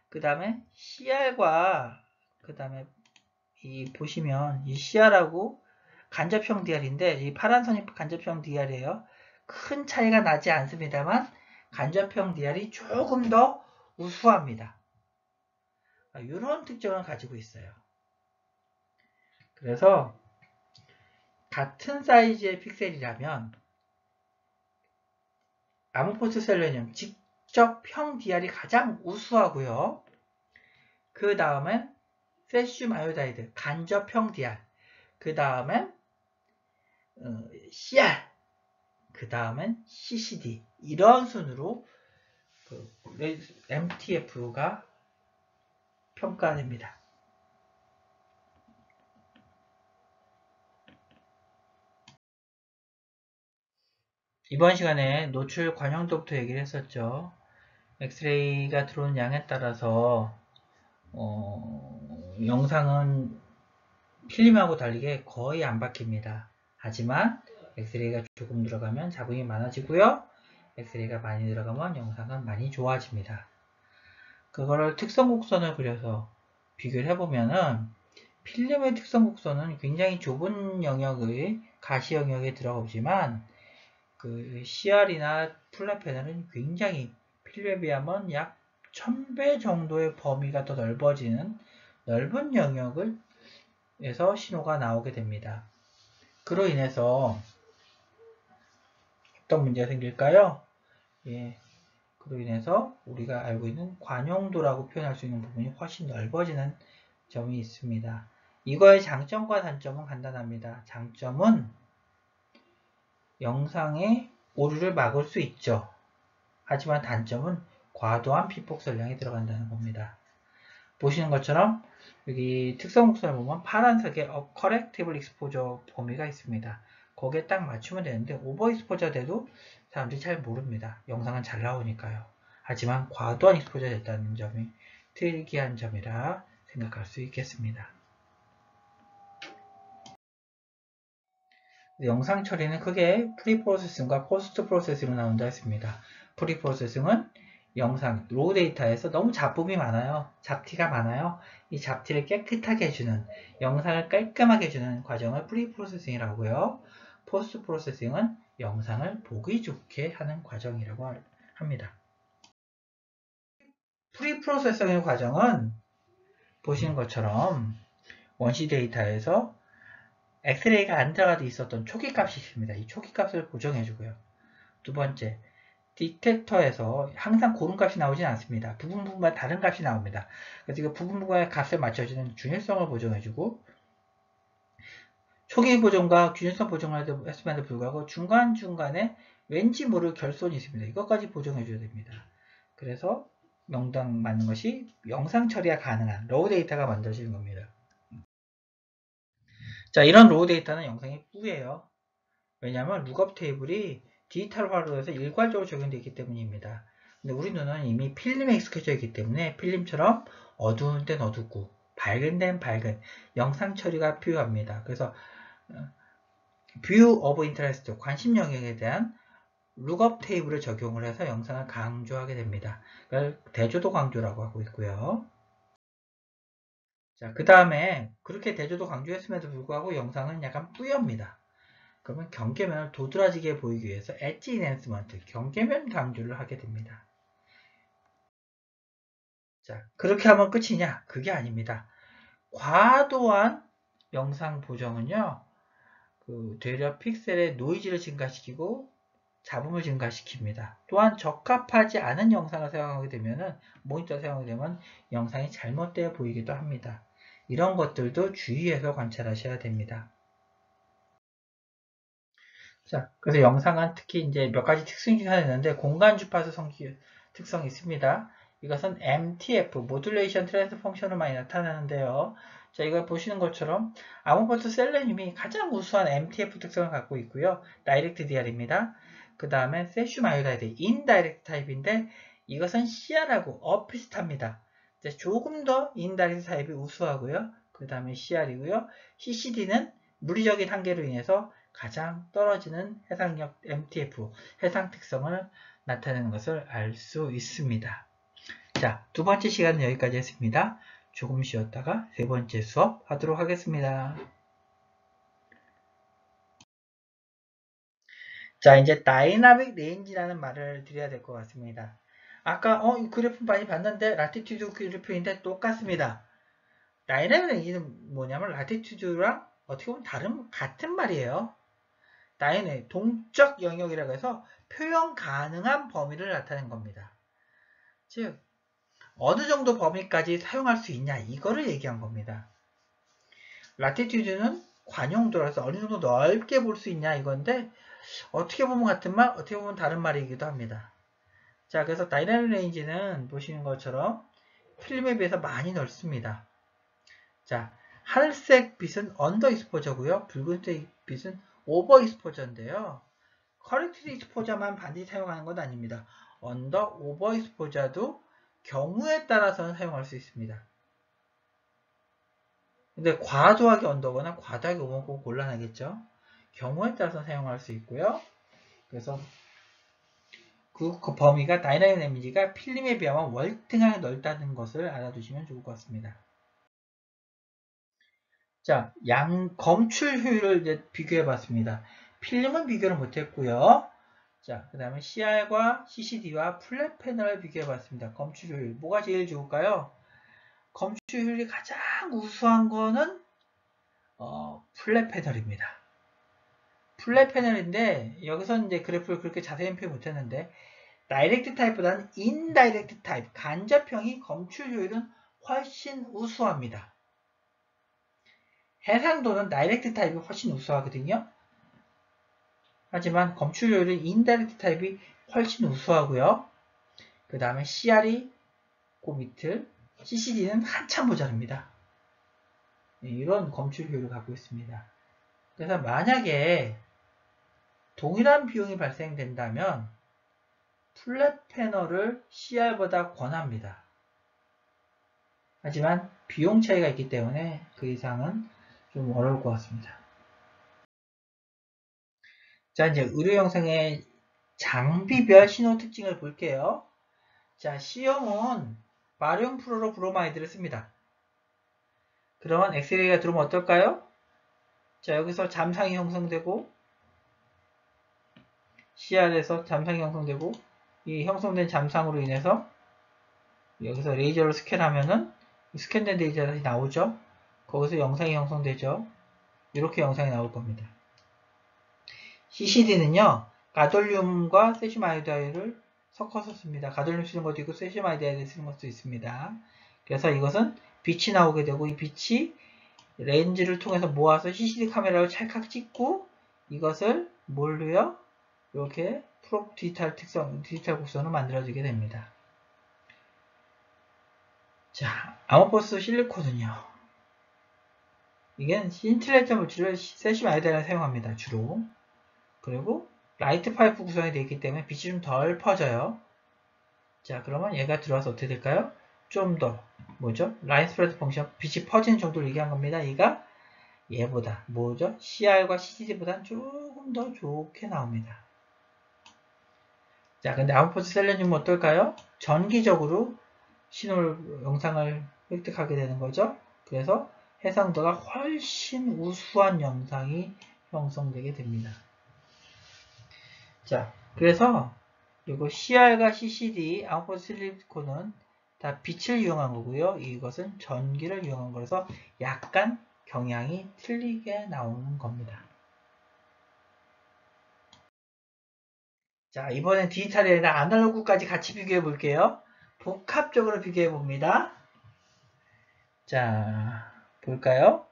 그 다음에 CR과 그 다음에 이 보시면 이 CR하고 간접형 DR인데 이 파란 선이 간접형 DR이에요. 큰 차이가 나지 않습니다만 간접형 DR이 조금 더 우수합니다. 이런 특징을 가지고 있어요. 그래서 같은 사이즈의 픽셀이라면 아모포스 셀레늄 직접형 DR이 가장 우수하고요. 그 다음엔 세슘 아이오다이드 간접형 DR, 그 다음엔 CR, 그 다음엔 CCD 이런 순으로 MTF가 평가됩니다. 이번 시간에 노출 관용도부터 얘기를 했었죠. 엑스레이가 들어오는 양에 따라서 영상은 필름하고 달리게 거의 안 바뀝니다. 하지만 엑스레이가 조금 들어가면 잡음이 많아지고요. 엑스레이가 많이 들어가면 영상은 많이 좋아집니다. 그거를 특성 곡선을 그려서 비교를 해보면은 필름의 특성 곡선은 굉장히 좁은 영역의 가시 영역에 들어오지만 그 CR이나 플랫 패널은 굉장히 필름에 비하면 약 1000배 정도의 범위가 더 넓어지는 넓은 영역을 에서 신호가 나오게 됩니다. 그로 인해서 어떤 문제가 생길까요? 예, 그로 인해서 우리가 알고 있는 관용도라고 표현할 수 있는 부분이 훨씬 넓어지는 점이 있습니다. 이거의 장점과 단점은 간단합니다. 장점은 영상의 오류를 막을 수 있죠. 하지만 단점은 과도한 비폭설량이 들어간다는 겁니다. 보시는 것처럼 여기 특성 곡선을 보면 파란색에 correctable exposure 범위가 있습니다. 거기에 딱 맞추면 되는데 오버 익스포저 돼도 사람들이 잘 모릅니다. 영상은 잘 나오니까요. 하지만 과도한 익스포저 됐다는 점이 특이한 점이라 생각할 수 있겠습니다. 영상 처리는 크게 프리프로세싱과 포스트 프로세싱으로 나온다 했습니다. 프리프로세싱은 영상, 로우 데이터에서 너무 잡음이 많아요. 잡티가 많아요. 이 잡티를 깨끗하게 해주는, 영상을 깔끔하게 해주는 과정을 프리프로세싱이라고 하고요. 포스트 프로세싱은 영상을 보기 좋게 하는 과정이라고 합니다. 프리프로세싱의 과정은 보시는 것처럼 원시 데이터에서 엑스레이가 안 들어가도 있었던 초기 값이 있습니다. 이 초기 값을 보정해주고요. 두 번째, 디텍터에서 항상 고른 값이 나오진 않습니다. 부분마다 다른 값이 나옵니다. 그래서 이거 부분마다 값을 맞춰주는 균일성을 보정해주고 초기 보정과 균일성 보정을 했음에도 불구하고 중간중간에 왠지 모를 결손이 있습니다. 이것까지 보정해줘야 됩니다. 그래서 명당 맞는 것이 영상 처리가 가능한 로우 데이터가 만들어지는 겁니다. 자, 이런 로우 데이터는 영상이 뿌예요. 왜냐하면 룩업 테이블이 디지털화로 해서 일괄적으로 적용되어 있기 때문입니다. 근데 우리 눈은 이미 필름에 익숙해져 있기 때문에 필름처럼 어두운 데는 어둡고 밝은 데는 밝은 영상 처리가 필요합니다. 그래서 뷰 오브 인터레스트, 관심 영역에 대한 룩업 테이블을 적용을 해서 영상을 강조하게 됩니다. 그걸 대조도 강조라고 하고 있고요. 자, 그 다음에 그렇게 대조도 강조했음에도 불구하고 영상은 약간 뿌엽니다. 그러면 경계면을 도드라지게 보이기 위해서 엣지 인핸스먼트, 경계면 강조를 하게 됩니다. 자, 그렇게 하면 끝이냐? 그게 아닙니다. 과도한 영상 보정은요, 되려 픽셀의 노이즈를 증가시키고 잡음을 증가시킵니다. 또한 적합하지 않은 영상을 사용하게 되면, 모니터를 사용하게 되면 영상이 잘못되어 보이기도 합니다. 이런 것들도 주의해서 관찰하셔야 됩니다. 자, 그래서 영상은 특히 이제 몇 가지 특징이 하나 있는데 공간 주파수 특성이 있습니다. 이것은 MTF, 모듈레이션 트랜스 펑션으로 많이 나타나는데요. 자, 이걸 보시는 것처럼 아모포스 셀레늄이 가장 우수한 MTF 특성을 갖고 있고요. 다이렉트 DR입니다. 그 다음에 세슘 아이오다이드 인다이렉트 타입인데 이것은 CR하고 비슷합니다. 조금 더 인다이렉트 타입이 우수하고요. 그 다음에 CR이고요. CCD는 물리적인 한계로 인해서 가장 떨어지는 해상력 MTF, 해상 특성을 나타내는 것을 알 수 있습니다. 자, 두 번째 시간은 여기까지 했습니다. 조금 쉬었다가 세 번째 수업 하도록 하겠습니다. 자, 이제 다이나믹 레인지라는 말을 드려야 될 것 같습니다. 아까 이 그래프 많이 봤는데 라티튜드 그래프인데 똑같습니다. 다이나믹 레인지는 뭐냐면 라티튜드랑 어떻게 보면 같은 말이에요. 다이내 동적 영역이라고 해서 표현 가능한 범위를 나타낸 겁니다. 즉 어느 정도 범위까지 사용할 수 있냐 이거를 얘기한 겁니다. 라티튜드는 관용도라서 어느 정도 넓게 볼 수 있냐 이건데 어떻게 보면 같은 말, 어떻게 보면 다른 말이기도 합니다. 자, 그래서 다이나믹 레인지는 보시는 것처럼 필름에 비해서 많이 넓습니다. 자, 하늘색 빛은 언더 익스포저고요. 붉은색 빛은 오버 익스포저인데요. 커렉티드 익스포저만 반드시 사용하는 건 아닙니다. 언더, 오버 익스포저도 경우에 따라서는 사용할 수 있습니다. 근데 과도하게 언더거나 과도하게 오버고 곤란하겠죠. 경우에 따라서 사용할 수 있고요. 그래서 그 범위가 다이나믹 레인지가 필름에 비하면 월등하게 넓다는 것을 알아두시면 좋을 것 같습니다. 자, 검출 효율을 이제 비교해 봤습니다. 필름은 비교를 못했고요. 자, 그 다음에 CR과 CCD와 플랫 패널을 비교해 봤습니다. 검출 효율. 뭐가 제일 좋을까요? 검출 효율이 가장 우수한 거는 플랫 패널입니다. 플랫 패널인데 여기서는 이제 그래프를 그렇게 자세히 표현 못했는데 다이렉트 타입보다는 인다이렉트 타입, 간접형이 검출 효율은 훨씬 우수합니다. 해상도는 다이렉트 타입이 훨씬 우수하거든요. 하지만 검출 효율은 인다이렉트 타입이 훨씬 우수하고요. 그 다음에 CR이 그 밑을, CCD는 한참 모자랍니다. 이런 검출 효율을 갖고 있습니다. 그래서 만약에 동일한 비용이 발생된다면 플랫 패널을 CR보다 권합니다. 하지만 비용 차이가 있기 때문에 그 이상은 좀 어려울 것 같습니다. 자, 이제 의료 영상의 장비별 신호 특징을 볼게요. 자, C형은 바륨 프로로 브로마이드를 씁니다. 그러면 엑스레이가 들어오면 어떨까요? 자, 여기서 잠상이 형성되고 CR에서 잠상이 형성되고 이 형성된 잠상으로 인해서 여기서 레이저로 스캔하면은 스캔된 데이터가 다시 나오죠. 거기서 영상이 형성되죠. 이렇게 영상이 나올 겁니다. CCD는요, 가돌륨과 세슘 아이오다이드를 섞어서 씁니다. 가돌륨 쓰는 것도 있고 세슘 아이오다이드 쓰는 것도 있습니다. 그래서 이것은 빛이 나오게 되고 이 빛이 렌즈를 통해서 모아서 CCD 카메라로 찰칵 찍고 이것을 뭘로요? 이렇게 프롭 디지털 곡선을 만들어지게 됩니다. 자, 아모포스 실리콘은요. 이게 인슐레이터 물질을 세슘 아이오다이드를 사용합니다. 주로. 그리고 라이트 파이프 구성이 되어 있기 때문에 빛이 좀 덜 퍼져요. 자, 그러면 얘가 들어와서 어떻게 될까요? 좀 더 뭐죠? 라인 스프레드 펑션 빛이 퍼지는 정도를 얘기한 겁니다. 얘가 얘보다 뭐죠? CR과 CCD보다는 조금 더 좋게 나옵니다. 자, 근데 아웃포스 셀레늄은 어떨까요? 전기적으로 영상을 획득하게 되는 거죠. 그래서 해상도가 훨씬 우수한 영상이 형성되게 됩니다. 자, 그래서 이거 CR과 CCD, 아웃포스 실리콘은 다 빛을 이용한 거고요. 이것은 전기를 이용한 거라서 약간 경향이 틀리게 나오는 겁니다. 자, 이번엔 디지털이 아니라 아날로그까지 같이 비교해 볼게요. 복합적으로 비교해 봅니다. 자, 볼까요?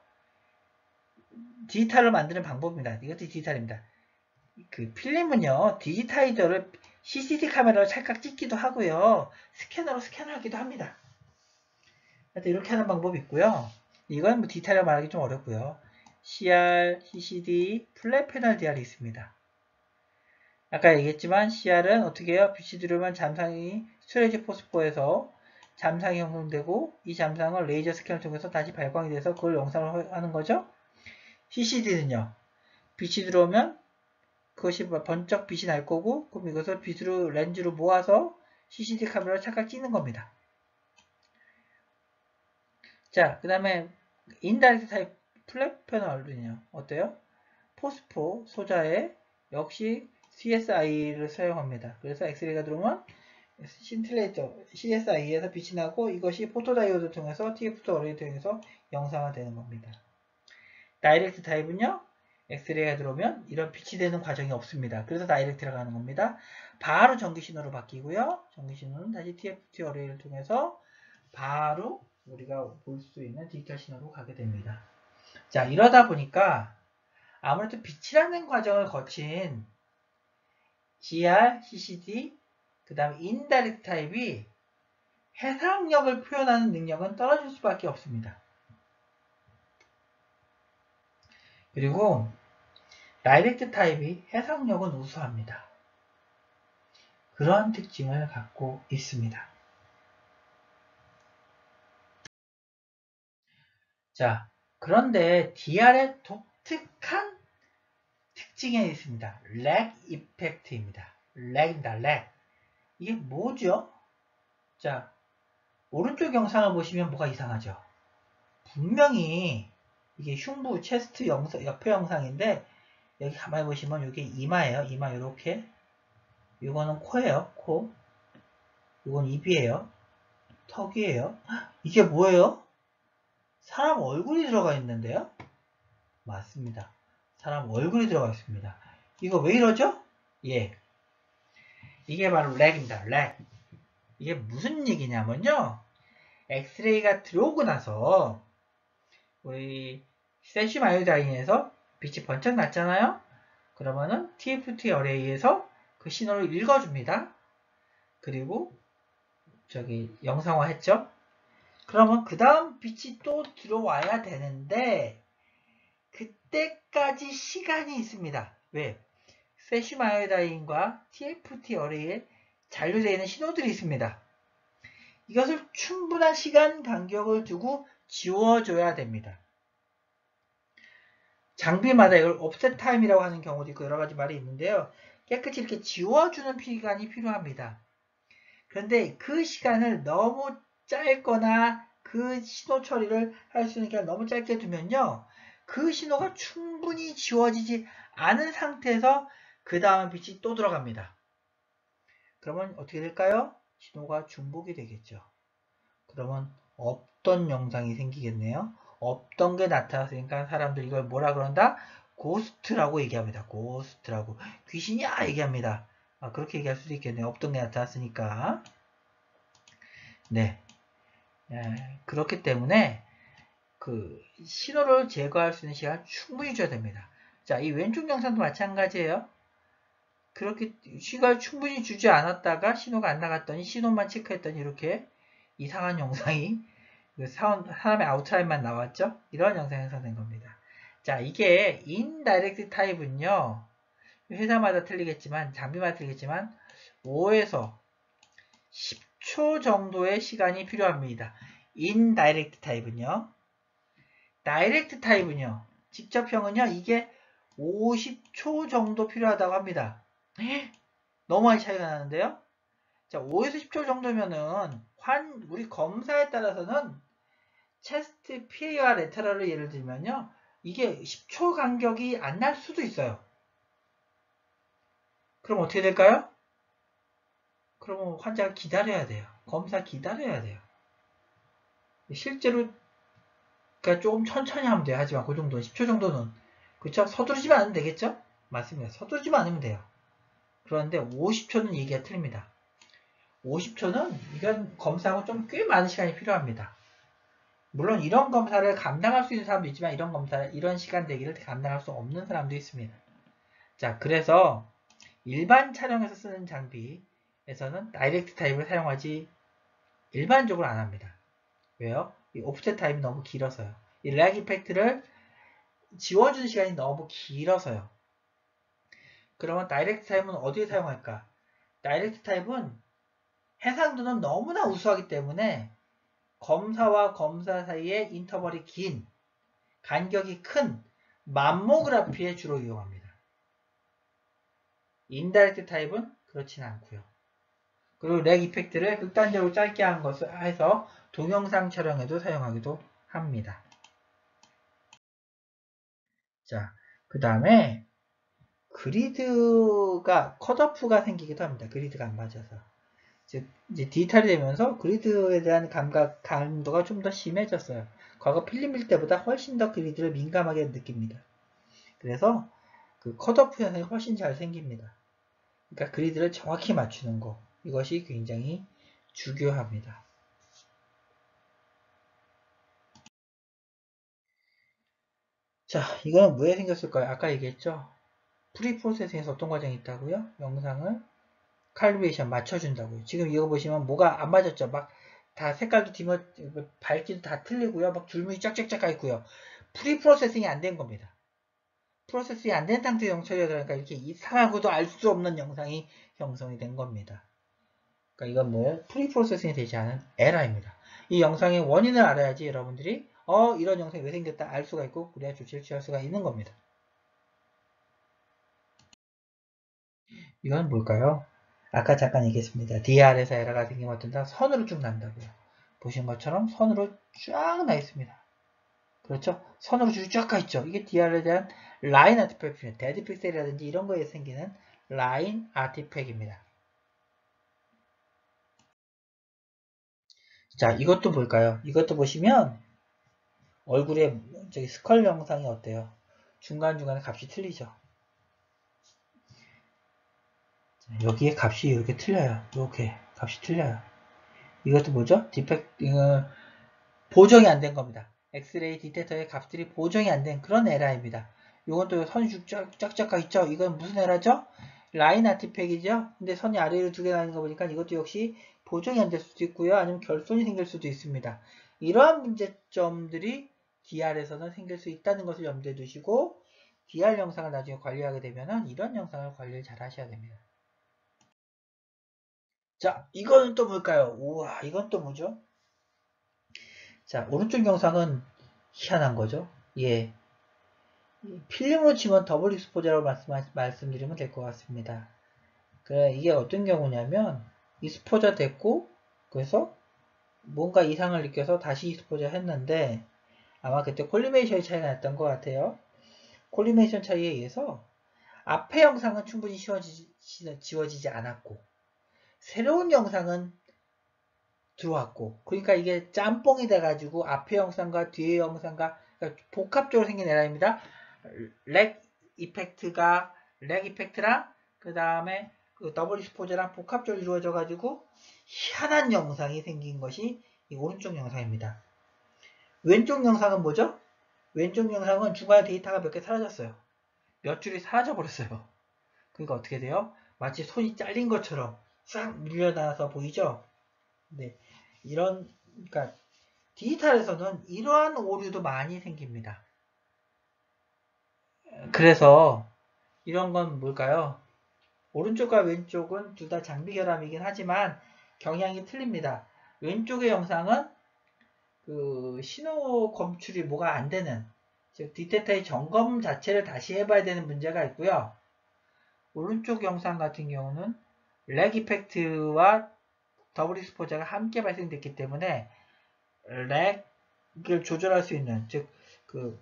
디지털을 만드는 방법입니다. 이것도 디지털입니다. 그 필름은요, 디지타이저를 CCD 카메라로 찰칵 찍기도 하고요. 스캐너로 스캔하기도 합니다. 이렇게 하는 방법이 있고요. 이건 뭐 디테일을 말하기 좀 어렵고요. CR, CCD, 플랫 패널 DR이 있습니다. 아까 얘기했지만 CR은 어떻게 해요? 빛이 들어오면 잠상이 스토리지 포스포에서 잠상이 형성되고 이 잠상을 레이저 스캔을 통해서 다시 발광이 돼서 그걸 영상을 하는 거죠. CCD는요. 빛이 들어오면 그것이 번쩍 빛이 날 거고 그럼 이것을 빛으로 렌즈로 모아서 CCD 카메라로 착각 찍는 겁니다. 자, 그 다음에 인다이렉트 타입 플랫 패널은요. 어때요? 포스포 소자에 역시 CSI를 사용합니다. 그래서 엑스레이가 들어오면 신틸레이터 CSI에서 빛이 나고 이것이 포토다이오드 통해서 TF2 어레이 통해서 영상화되는 겁니다. 다이렉트 타입은요. 엑스레이가 들어오면 이런 빛이 되는 과정이 없습니다. 그래서 다이렉트라고 하는 겁니다. 바로 전기신호로 바뀌고요. 전기신호는 다시 TF2 어레이를 통해서 바로 우리가 볼 수 있는 디지털 신호로 가게 됩니다. 자, 이러다 보니까 아무래도 빛이라는 과정을 거친 GR, CCD, 그 다음에 인다이렉트 타입이 해상력을 표현하는 능력은 떨어질 수밖에 없습니다. 그리고 다이렉트 타입이 해상력은 우수합니다. 그런 특징을 갖고 있습니다. 자, 그런데 DR의 독특한 특징이 있습니다. 렉 이펙트입니다. 렉입니다. 렉. 이게 뭐죠? 자, 오른쪽 영상을 보시면 뭐가 이상하죠? 분명히 이게 흉부, 체스트 옆에 영상인데 여기 가만히 보시면 이게 이마예요. 이마 이렇게. 이거는 코예요. 코. 이건 입이에요. 턱이에요. 이게 뭐예요? 사람 얼굴이 들어가 있는데요? 맞습니다. 사람 얼굴이 들어가 있습니다. 이거 왜 이러죠? 예. 이게 바로 렉입니다. 렉. 이게 무슨 얘기냐면요. 엑스레이가 들어오고 나서 우리 세슘 아이오다인에서 빛이 번쩍 났잖아요. 그러면은 TFT 어레이에서 그 신호를 읽어줍니다. 그리고 저기 영상화 했죠. 그러면 그 다음 빛이 또 들어와야 되는데 그때까지 시간이 있습니다. 왜? 세슘 아이오다인과 TFT 어레이에 잔류되어 있는 신호들이 있습니다. 이것을 충분한 시간 간격을 두고 지워줘야 됩니다. 장비마다 이걸 옵셋 타임이라고 하는 경우도 있고 여러 가지 말이 있는데요. 깨끗이 이렇게 지워주는 시간이 필요합니다. 그런데 그 시간을 너무 짧거나 그 신호 처리를 할 수 있는 시간을 너무 짧게 두면요. 그 신호가 충분히 지워지지 않은 상태에서 그 다음 빛이 또 들어갑니다. 그러면 어떻게 될까요? 신호가 중복이 되겠죠. 그러면 없던 영상이 생기겠네요. 없던 게 나타났으니까 사람들이 이걸 뭐라 그런다? 고스트라고 얘기합니다. 고스트라고. 귀신이야 얘기합니다. 그렇게 얘기할 수도 있겠네요. 없던 게 나타났으니까. 네. 그렇기 때문에 그 신호를 제거할 수 있는 시간을 충분히 줘야 됩니다. 자, 이 왼쪽 영상도 마찬가지예요. 그렇게 시간을 충분히 주지 않았다가 신호가 안 나갔더니 신호만 체크했더니 이렇게 이상한 영상이 사람의 아웃라인만 나왔죠? 이런 영상이 형성된 겁니다. 자, 이게 인다이렉트 타입은요. 회사마다 틀리겠지만 장비마다 틀리겠지만 5에서 10초 정도의 시간이 필요합니다. 인다이렉트 타입은요. 다이렉트 타입은요. 직접형은요. 이게 50초 정도 필요하다고 합니다. 너무 많이 차이가 나는데요. 자, 5에서 10초 정도면은 우리 검사에 따라서는 체스트 PA와 레터럴을 예를 들면요. 이게 10초 간격이 안 날 수도 있어요. 그럼 어떻게 될까요? 그러면 환자가 기다려야 돼요. 검사 기다려야 돼요. 실제로 그러니까 조금 천천히 하면 돼요. 하지만 그 정도는 10초 정도는 그렇죠? 서두르지만 않으면 되겠죠? 맞습니다. 서두르지만 않으면 돼요. 그런데 50초는 얘기가 틀립니다. 50초는 이건 검사하고 좀 꽤 많은 시간이 필요합니다. 물론 이런 검사를 감당할 수 있는 사람도 있지만 이런 시간 대기를 감당할 수 없는 사람도 있습니다. 자, 그래서 일반 촬영에서 쓰는 장비에서는 다이렉트 타입을 사용하지 일반적으로 안 합니다. 왜요? 이 옵셋 타입이 너무 길어서요. 이 렉 이펙트를 지워주는 시간이 너무 길어서요. 그러면 다이렉트 타입은 어디에 사용할까? 다이렉트 타입은 해상도는 너무나 우수하기 때문에 검사와 검사 사이에 인터벌이 긴, 간격이 큰 맘모그라피에 주로 이용합니다. 인다이렉트 타입은 그렇진 않고요. 그리고 렉 이펙트를 극단적으로 짧게 한 것을 해서 동영상 촬영에도 사용하기도 합니다. 자, 그 다음에 그리드가 컷오프가 생기기도 합니다. 그리드가 안 맞아서. 즉 이제 디지털이 되면서 그리드에 대한 감도가 좀 더 심해졌어요. 과거 필름일 때보다 훨씬 더 그리드를 민감하게 느낍니다. 그래서 그 컷오프 현상이 훨씬 잘 생깁니다. 그러니까 그리드를 정확히 맞추는 거, 이것이 굉장히 중요합니다. 자, 이거는 왜 생겼을까요? 아까 얘기했죠? 프리프로세싱에서 어떤 과정이 있다고요? 영상을 칼리브레이션 맞춰준다고요. 지금 이거 보시면 뭐가 안 맞았죠? 막 다 색깔도 밝기도 다 틀리고요. 막 줄무늬 쫙쫙쫙 가 있고요. 프리프로세싱이 안 된 겁니다. 프로세싱이 안 된 상태의 영상이 들어가니까 이렇게 이상하고도 알 수 없는 영상이 형성이 된 겁니다. 그러니까 이건 뭐예요? 프리프로세싱이 되지 않은 에러입니다. 이 영상의 원인을 알아야지 여러분들이 이런 영상이 왜 생겼다 알 수가 있고 그래야 조치를 취할 수가 있는 겁니다. 이건 뭘까요? 아까 잠깐 얘기했습니다. DR에서 에러가 생기면 어떤다? 선으로 쭉 난다고요. 보신 것처럼 선으로 쫙 나 있습니다. 그렇죠? 선으로 줄이 쫙 가 있죠. 이게 DR에 대한 라인 아티팩트입니다. 데드 픽셀이라든지 이런 거에 생기는 라인 아티팩트입니다. 자, 이것도 볼까요? 이것도 보시면 얼굴에 저기 스컬 영상이 어때요? 중간중간에 값이 틀리죠. 자, 여기에 값이 이렇게 틀려요. 이렇게 값이 틀려요. 이것도 뭐죠? 보정이 안 된 겁니다. 엑스레이 디텍터의 값들이 보정이 안 된 그런 에러입니다. 이건 또 선이 쫙쫙 가 있죠? 이건 무슨 에러죠? 라인 아티팩이죠? 근데 선이 아래로 두 개 나는 거 보니까 이것도 역시 보정이 안 될 수도 있고요. 아니면 결손이 생길 수도 있습니다. 이러한 문제점들이 DR에서는 생길 수 있다는 것을 염두에 두시고 DR 영상을 나중에 관리하게 되면 이런 영상을 관리를 잘 하셔야 됩니다. 자, 이거는 또 뭘까요? 우와, 이건 또 뭐죠? 자, 오른쪽 영상은 희한한 거죠. 예. 필름으로 치면 더블 익스포저라고 말씀드리면 될 것 같습니다. 이게 어떤 경우냐면, 익스포저 됐고, 그래서 뭔가 이상을 느껴서 다시 익스포저 했는데, 아마 그때 콜리메이션의 차이가 났던 것 같아요. 콜리메이션 차이에 의해서 앞에 영상은 충분히 지워지지 않았고, 새로운 영상은 들어왔고, 그러니까 이게 짬뽕이 돼가지고 앞에 영상과 뒤에 영상과 그러니까 복합적으로 생긴 에러입니다. 렉 이펙트랑 그 다음에 그 더블 익스포저랑 복합적으로 이루어져 가지고 희한한 영상이 생긴 것이 이 오른쪽 영상입니다. 왼쪽 영상은 뭐죠? 왼쪽 영상은 중간에 데이터가 몇 개 사라졌어요. 몇 줄이 사라져 버렸어요. 그러니까 어떻게 돼요? 마치 손이 잘린 것처럼 싹 밀려나서 보이죠? 네, 그러니까 디지털에서는 이러한 오류도 많이 생깁니다. 그래서 이런 건 뭘까요? 오른쪽과 왼쪽은 둘 다 장비 결함이긴 하지만 경향이 틀립니다. 왼쪽의 영상은 그 신호 검출이 뭐가 안 되는, 즉 디텍터의 점검 자체를 다시 해봐야 되는 문제가 있고요. 오른쪽 영상 같은 경우는 렉 이펙트와 더블 익스포저가 함께 발생됐기 때문에 렉을 조절할 수 있는, 즉 그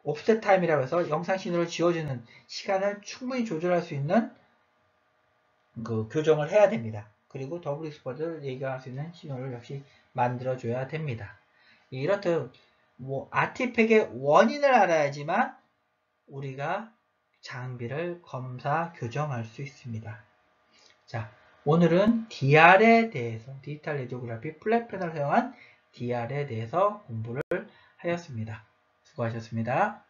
옵셋 타임이라고 해서 영상 신호를 지워주는 시간을 충분히 조절할 수 있는 그 교정을 해야 됩니다. 그리고 더블 익스포저를 예견할 수 있는 신호를 역시 만들어줘야 됩니다. 이렇듯 뭐 아티팩의 원인을 알아야지만 우리가 장비를 검사, 교정할 수 있습니다. 자, 오늘은 DR에 대해서, 디지털 레디오그래피 플랫 패널을 사용한 DR에 대해서 공부를 하였습니다. 수고하셨습니다.